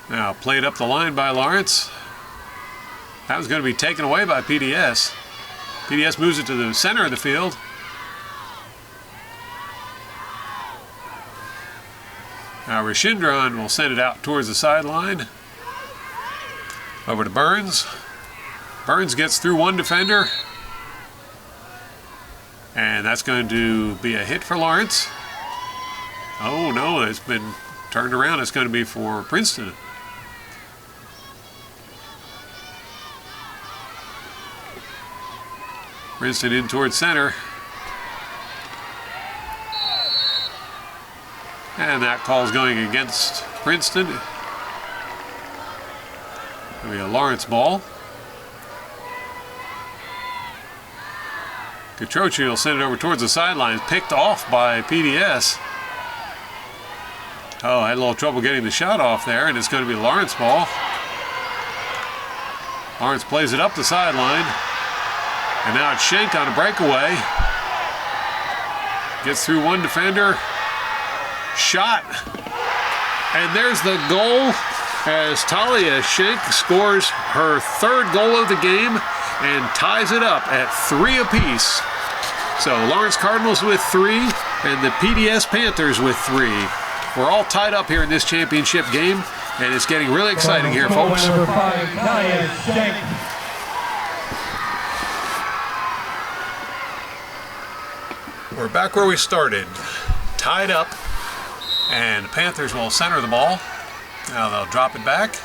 Now played up the line by Lawrence. That was going to be taken away by PDS. PDS moves it to the center of the field. Now Rashindron will send it out towards the sideline. Over to Burns. Burns gets through one defender. And that's going to be a hit for Lawrence. Oh no, it's been turned around. It's going to be for Princeton. Princeton in towards center. And that call's going against Princeton. It'll be a Lawrence ball. Catroci will send it over towards the sidelines, picked off by PDS. Oh, had a little trouble getting the shot off there, and it's going to be a Lawrence ball. Lawrence plays it up the sideline. And now it's Schenk on a breakaway. Gets through one defender. Shot. And there's the goal as Talia Schenk scores her third goal of the game and ties it up at 3 apiece. So Lawrence Cardinals with 3, and the PDS Panthers with 3. We're all tied up here in this championship game, and it's getting really exciting here, folks. Number 5, Talia Shank. We're back where we started, tied up, and the Panthers will center the ball. Now they'll drop it back.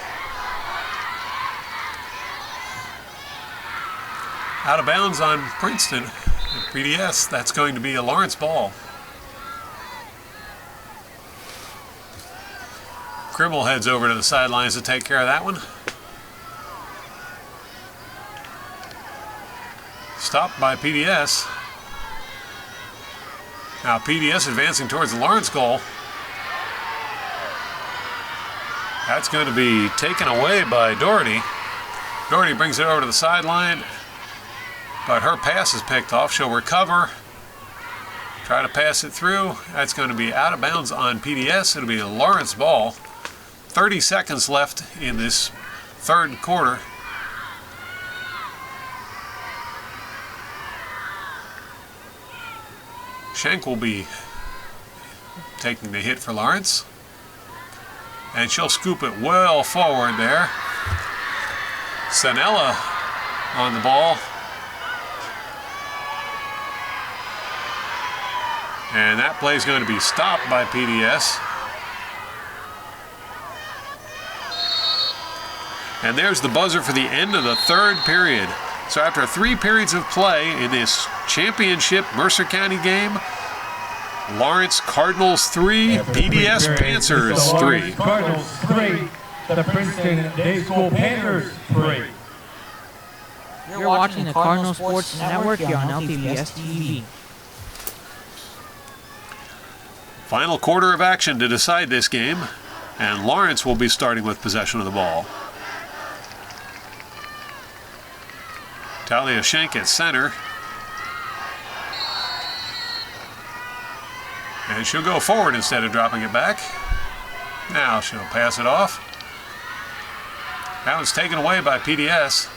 Out of bounds on Princeton. And PDS, that's going to be a Lawrence ball. Cribble heads over to the sidelines to take care of that one. Stopped by PDS. Now PDS advancing towards the Lawrence goal. That's going to be taken away by Doherty. Doherty brings it over to the sideline, but her pass is picked off. She'll recover, try to pass it through. That's going to be out of bounds on PDS. It'll be a Lawrence ball. 30 seconds left in this third quarter. Shank will be taking the hit for Lawrence. And she'll scoop it well forward there. Sanella on the ball. And that play is going to be stopped by PDS. And there's the buzzer for the end of the third period. So after 3 periods of play in this championship Mercer County game, Lawrence Cardinals 3, PDS Panthers 3. Cardinals 3, the Princeton Day School Panthers 3. You're watching the Cardinal Sports Network here on LTBS TV. Final quarter of action to decide this game, and Lawrence will be starting with possession of the ball. Talia Shank at center. And she'll go forward instead of dropping it back. Now she'll pass it off. That one's taken away by PDS.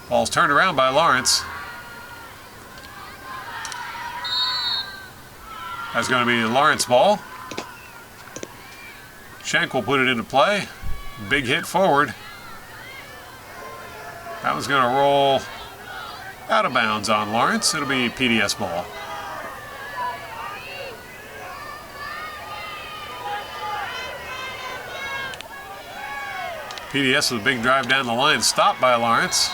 Ball's turned around by Lawrence. That's going to be the Lawrence ball. Shank will put it into play. Big hit forward. That one's going to roll out of bounds on Lawrence. It'll be PDS ball. PDS with a big drive down the line, stopped by Lawrence.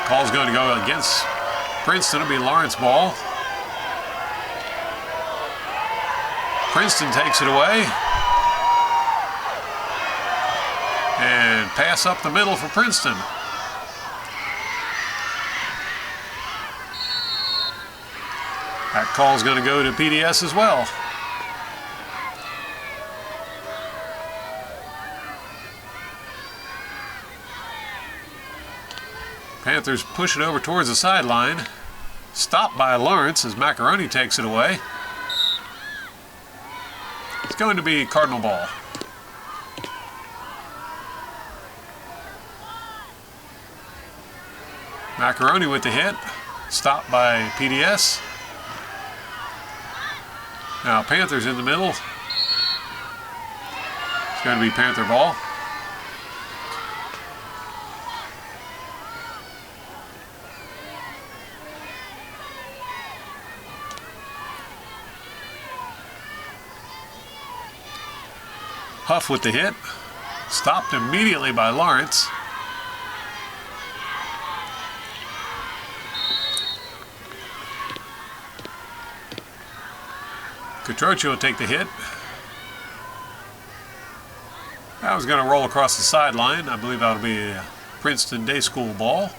Call's going to go against Princeton. It'll be Lawrence ball. Princeton takes it away. And pass up the middle for Princeton. That call's going to go to PDS as well. Panthers push it over towards the sideline. Stopped by Lawrence as Macaroni takes it away. It's going to be Cardinal ball. Macaroni with the hit. Stopped by PDS. Now Panthers in the middle. It's going to be Panther ball. Huff with the hit. Stopped immediately by Lawrence. Catroci will take the hit. That was going to roll across the sideline. I believe that'll be a Princeton Day School ball.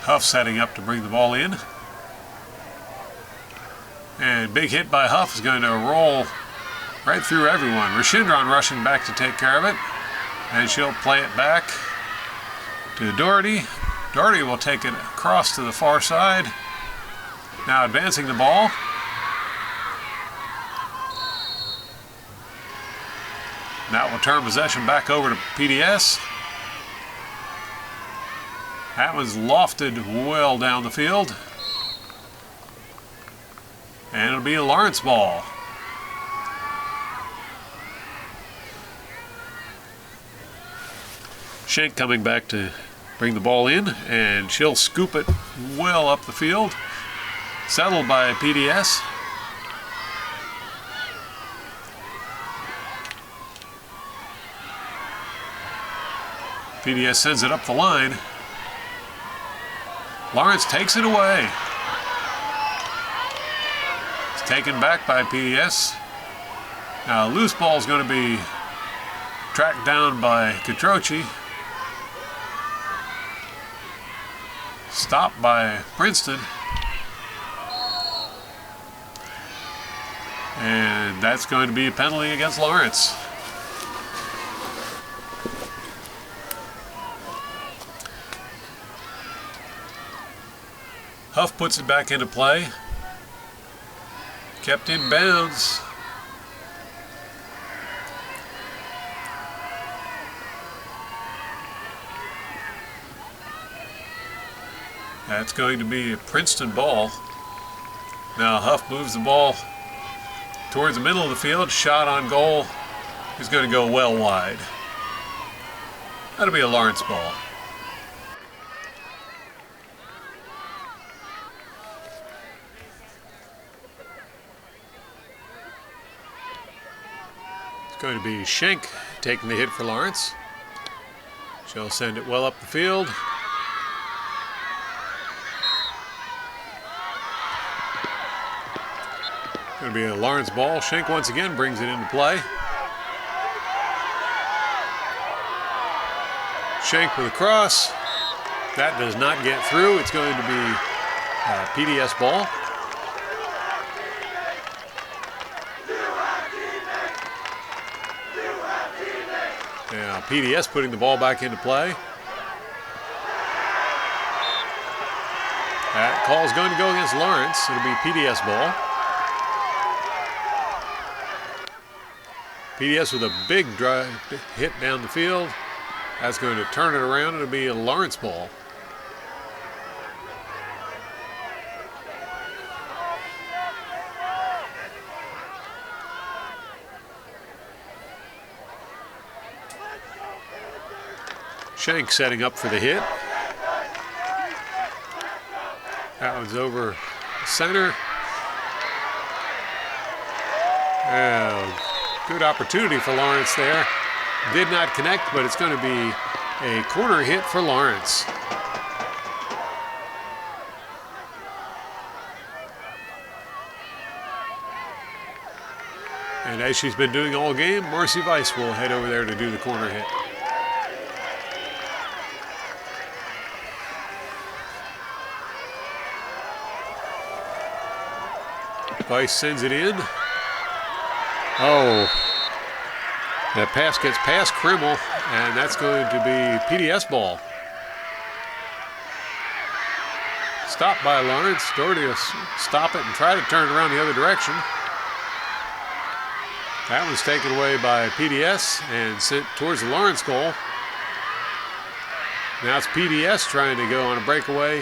Huff setting up to bring the ball in. And big hit by Huff is going to roll right through everyone. Rashindron rushing back to take care of it. And she'll play it back to Doherty. Doherty will take it across to the far side. Now advancing the ball. turn possession back over to PDS. That one's lofted well down the field. And it'll be a Lawrence ball. Schenk coming back to bring the ball in, and she'll scoop it well up the field. Settled by PDS. PDS sends it up the line. Lawrence takes it away. It's taken back by PDS. Now, loose ball is going to be tracked down by Catroci. Stopped by Princeton. And that's going to be a penalty against Lawrence. Huff puts it back into play. Kept in bounds. That's going to be a Princeton ball. Now Huff moves the ball towards the middle of the field. Shot on goal is going to go well wide. That'll be a Lawrence ball. It's going to be Schenk taking the hit for Lawrence. She'll send it well up the field. Going to be a Lawrence ball. Schenk once again brings it into play. Schenk with a cross. That does not get through. It's going to be a PDS ball. Now PDS putting the ball back into play. That call is going to go against Lawrence. It'll be PDS ball. PDS with a big drive hit down the field. That's going to turn it around. It'll be a Lawrence ball. Schenk setting up for the hit. That one's over center. Good opportunity for Lawrence there. Did not connect, but it's going to be a corner hit for Lawrence. And as she's been doing all game, Marcy Weiss will head over there to do the corner hit. Weiss sends it in. Oh, that pass gets past Krimmel, and that's going to be PDS ball. Stopped by Lawrence. Doherty will stop it and try to turn it around the other direction. That one's taken away by PDS and sent towards the Lawrence goal. Now it's PDS trying to go on a breakaway.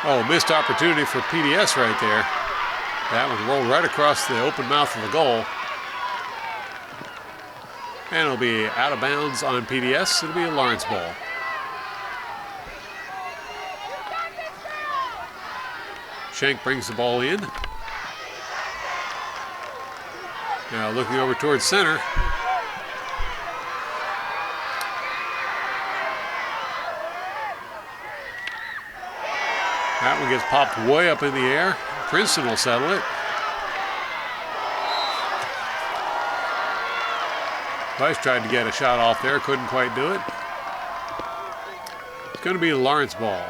Oh, missed opportunity for PDS right there. That one rolled right across the open mouth of the goal. And it'll be out of bounds on PDS. It'll be a Lawrence ball. Schenk brings the ball in. Now looking over towards center. That one gets popped way up in the air. Princeton will settle it. Weiss tried to get a shot off there, couldn't quite do it. It's going to be a Lawrence ball.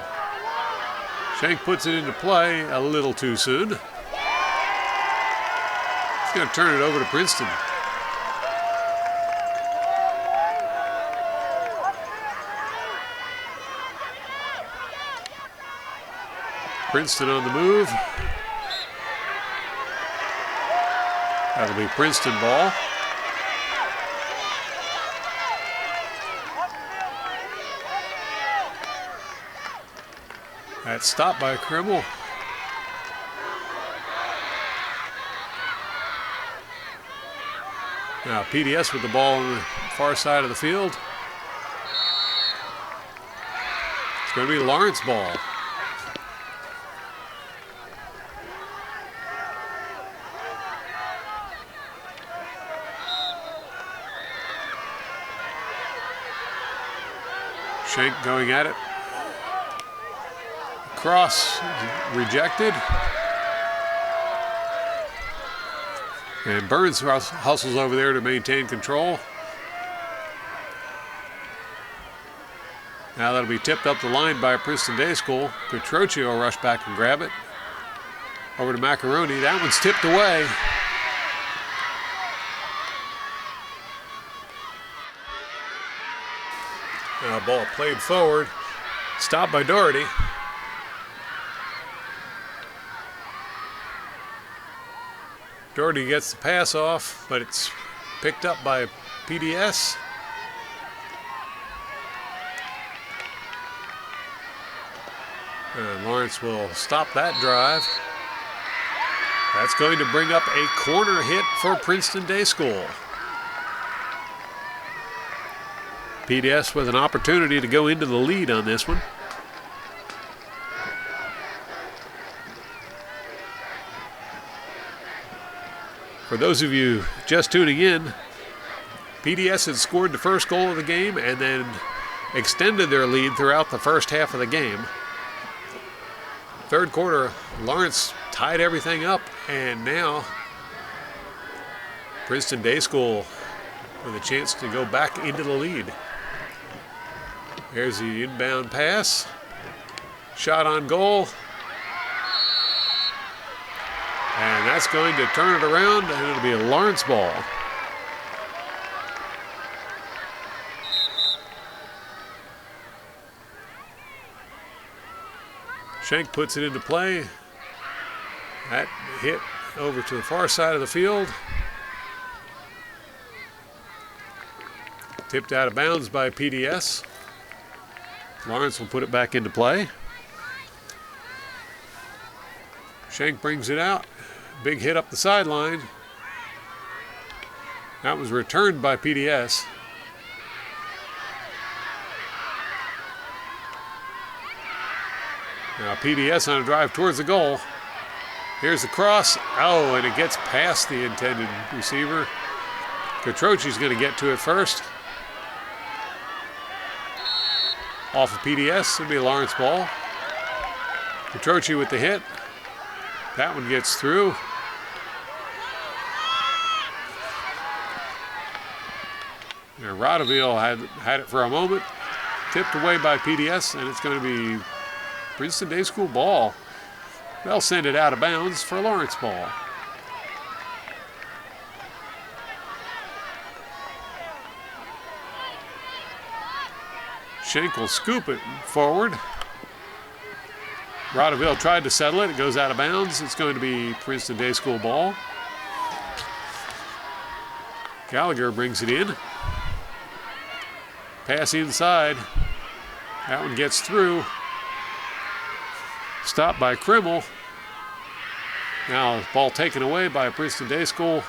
Schenk puts it into play a little too soon. He's going to turn it over to Princeton. Princeton on the move. That'll be Princeton ball. That's stopped by Krimmel. Now PDS with the ball on the far side of the field. It's going to be Lawrence ball. Schenk going at it. Cross rejected. And Burns hustles over there to maintain control. Now that'll be tipped up the line by Princeton Day School. Catrocci will rush back and grab it. Over to Macaroni. That one's tipped away. Now ball played forward. Stopped by Doherty. Doherty gets the pass off, but it's picked up by PDS. And Lawrence will stop that drive. That's going to bring up a corner hit for Princeton Day School. PDS with an opportunity to go into the lead on this one. For those of you just tuning in, PDS had scored the first goal of the game and then extended their lead throughout the first half of the game. Third quarter, Lawrence tied everything up, and now Princeton Day School with a chance to go back into the lead. There's the inbound pass. Shot on goal. And that's going to turn it around, and it'll be a Lawrence ball. Schenk puts it into play. That hit over to the far side of the field. Tipped out of bounds by PDS. Lawrence will put it back into play. Schenk brings it out. Big hit up the sideline. That was returned by PDS. Now PDS on a drive towards the goal. Here's the cross. Oh, and it gets past the intended receiver. Catrocci's going to get to it first. Off of PDS, it'll be a Lawrence ball. Catrocci with the hit. That one gets through. Now Rodeville had it for a moment. Tipped away by PDS, and it's going to be Princeton Day School ball. They'll send it out of bounds for Lawrence ball. Schenk will scoop it forward. Rodeville tried to settle it. It goes out of bounds. It's going to be Princeton Day School ball. Gallagher brings it in. Pass inside. That one gets through. Stopped by Krimmel. Now ball taken away by Princeton Day School.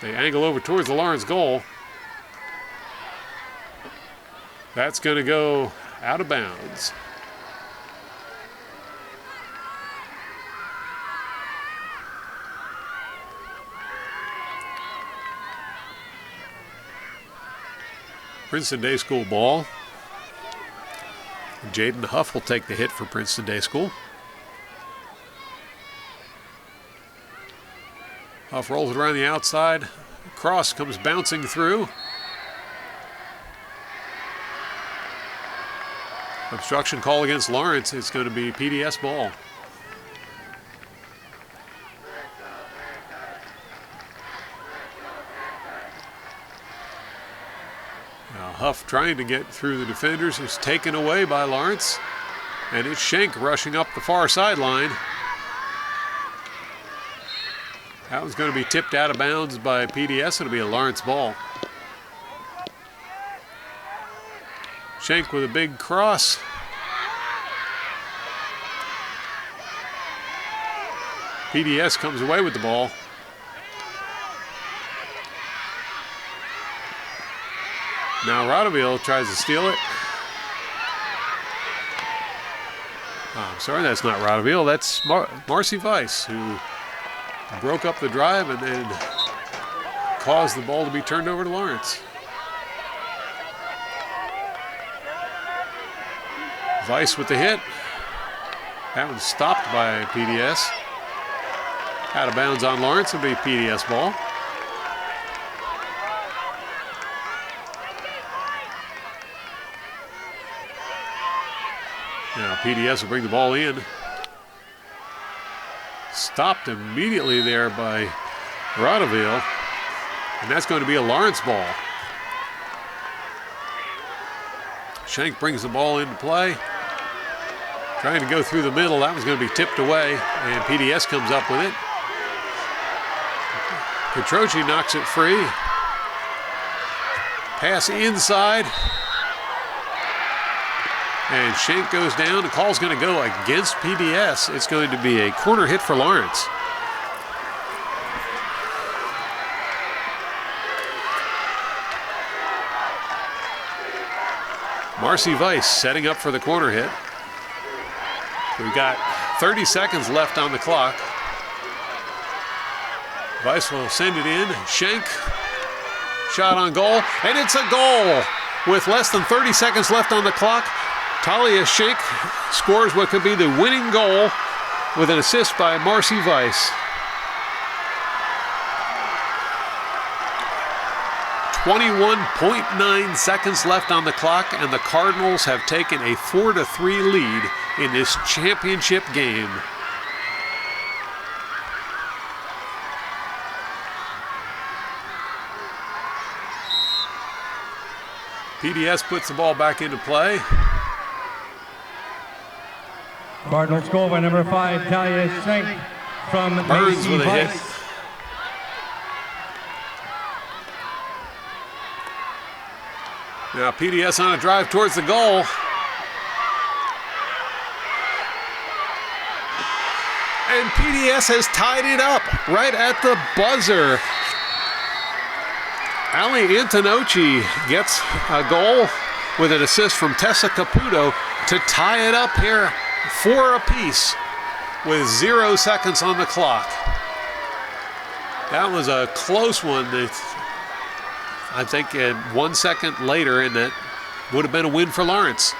They angle over towards the Lawrence goal. That's going to go out of bounds. Princeton Day School ball. Jaden Huff will take the hit for Princeton Day School. Huff rolls it around the outside. Cross comes bouncing through. Obstruction call against Lawrence. It's going to be PDS ball. Huff trying to get through the defenders is taken away by Lawrence, and it's Schenk rushing up the far sideline. That one's going to be tipped out of bounds by PDS. It'll be a Lawrence ball. Schenk with a big cross. PDS comes away with the ball. Now Rodeville tries to steal it. Oh, I'm sorry, that's not Rodeville. That's Marcy Weiss, who broke up the drive and then caused the ball to be turned over to Lawrence. Weiss with the hit. That one's stopped by PDS. Out of bounds on Lawrence. It'll be a PDS ball. Now PDS will bring the ball in. Stopped immediately there by Rodeville. And that's going to be a Lawrence ball. Schenk brings the ball into play. Trying to go through the middle. That was going to be tipped away. And PDS comes up with it. Petroci knocks it free. Pass inside. And Schenk goes down. The call's going to go against PDS. It's going to be a corner hit for Lawrence. Marcy Weiss setting up for the corner hit. We've got 30 seconds left on the clock. Weiss will send it in. Schenk, shot on goal, and it's a goal. With less than 30 seconds left on the clock, Talia Schenk scores what could be the winning goal with an assist by Marcy Weiss. 21.9 seconds left on the clock, and the Cardinals have taken a 4-3 lead in this championship game. PDS puts the ball back into play. Cardinals goal by number 5, Talia Schenk from Burns with a hit. Now PDS on a drive towards the goal. And PDS has tied it up right at the buzzer. Ali Antonocci gets a goal with an assist from Tessa Caputo to tie it up here 4 apiece with 0 seconds on the clock. That was a close one. I think 1 second later, and that would have been a win for Lawrence.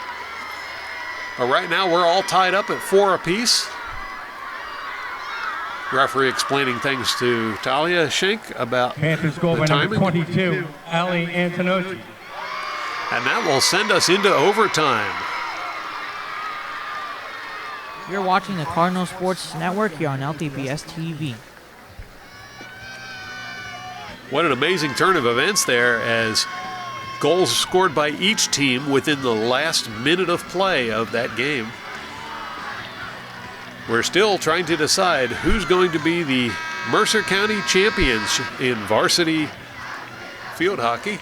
But right now we're all tied up at 4 apiece. Referee explaining things to Talia Schenk about Panthers goal by number 22, Ali Antonocci. And that will send us into overtime. You're watching the Cardinal Sports Network here on LTBS TV. What an amazing turn of events there, as goals scored by each team within the last minute of play of that game. We're still trying to decide who's going to be the Mercer County champions in varsity field hockey.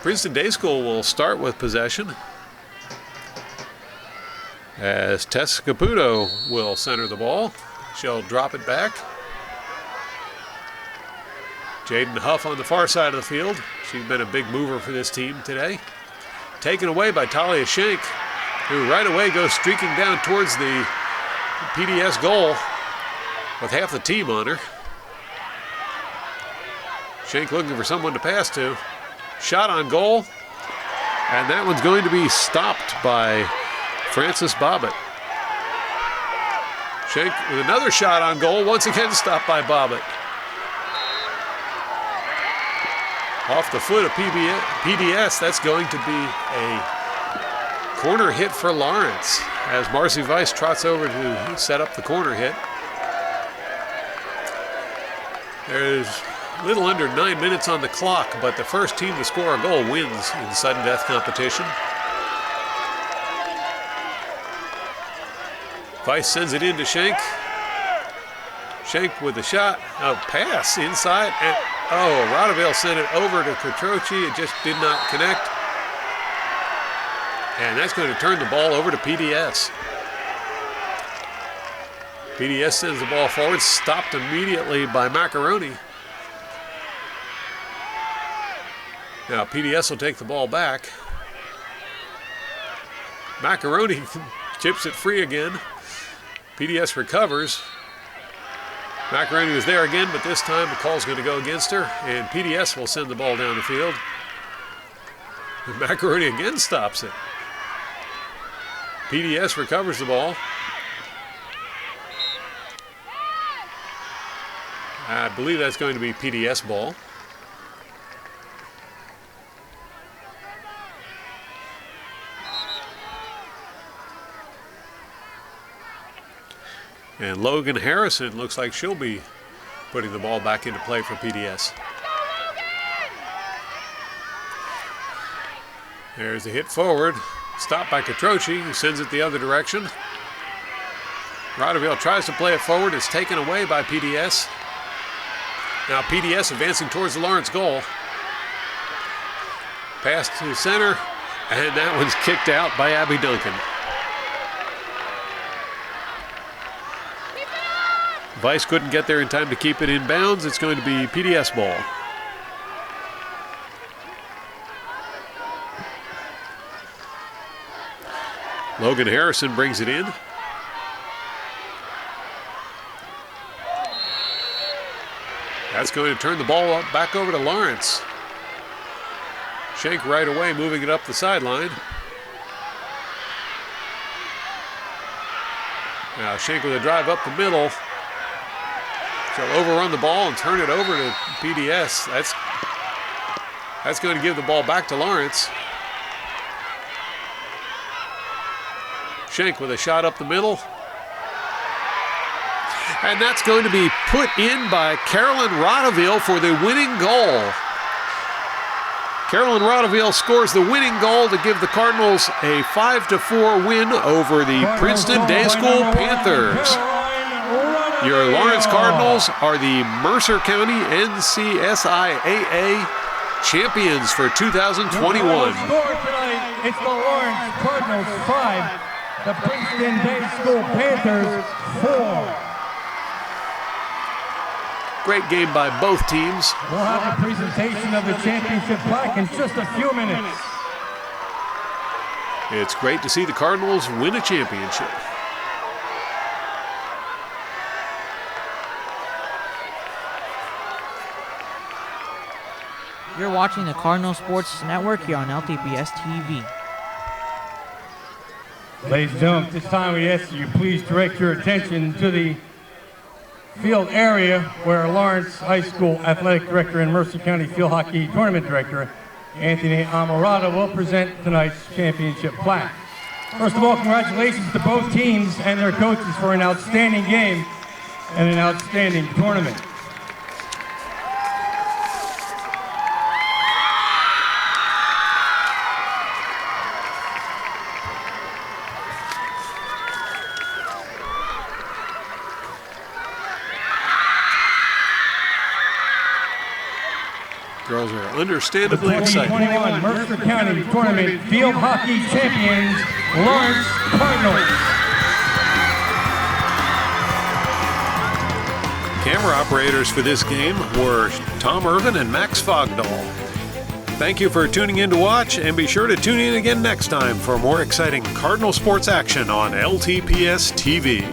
Princeton Day School will start with possession, as Tess Caputo will center the ball. She'll drop it back. Jaden Huff on the far side of the field. She's been a big mover for this team today. Taken away by Talia Schenk, who right away goes streaking down towards the PDS goal with half the team on her. Schenk looking for someone to pass to. Shot on goal, and that one's going to be stopped by Frances Bobbitt. Schenk with another shot on goal, once again stopped by Bobbitt. Off the foot of PDS, that's going to be a corner hit for Lawrence, as Marcy Weiss trots over to set up the corner hit. There's a little under 9 minutes on the clock, but the first team to score a goal wins in sudden death competition. Weiss sends it in to Schenk. Shank with the shot. A pass inside. And Rodaville sent it over to Catroci. It just did not connect. And that's going to turn the ball over to PDS. PDS sends the ball forward, stopped immediately by Macaroni. Now PDS will take the ball back. Macaroni chips it free again. PDS recovers. Macaroni was there again, but this time the call's going to go against her, and PDS will send the ball down the field. And Macaroni again stops it. PDS recovers the ball. I believe that's going to be PDS ball. And Logan Harrison looks like she'll be putting the ball back into play for PDS. There's a hit forward. Stopped by Catroci, who sends it the other direction. Rodaville tries to play it forward. It's taken away by PDS. Now PDS advancing towards the Lawrence goal. Pass to center, and that one's kicked out by Abby Duncan. Vice couldn't get there in time to keep it in bounds. It's going to be PDS ball. Logan Harrison brings it in. That's going to turn the ball back over to Lawrence. Shank right away, moving it up the sideline. Now Shank with a drive up the middle. She'll overrun the ball and turn it over to PDS. That's going to give the ball back to Lawrence. Shank with a shot up the middle. And that's going to be put in by Carolyn Rodaville for the winning goal. Carolyn Rodaville scores the winning goal to give the Cardinals a 5-4 win over the Princeton Day School Panthers. Your Lawrence Cardinals are the Mercer County NCSIAA champions for 2021. It's the Lawrence Cardinals 5, the Princeton Day School Panthers 4. Great game by both teams. We'll have a presentation of the championship plaque in just a few minutes. It's great to see the Cardinals win a championship. You're watching the Cardinal Sports Network here on LTPS TV. Ladies and gentlemen, at this time we ask that you please direct your attention to the field area where Lawrence High School Athletic Director and Mercer County Field Hockey Tournament Director Anthony Amorata will present tonight's championship plaque. First of all, congratulations to both teams and their coaches for an outstanding game and an outstanding tournament. Girls are understandably excited. 2021 Mercer County Tournament Field Hockey Champions, Lawrence Cardinals. Camera operators for this game were Tom Irvin and Max Fogdahl. Thank you for tuning in to watch, and be sure to tune in again next time for more exciting Cardinal sports action on LTPS TV.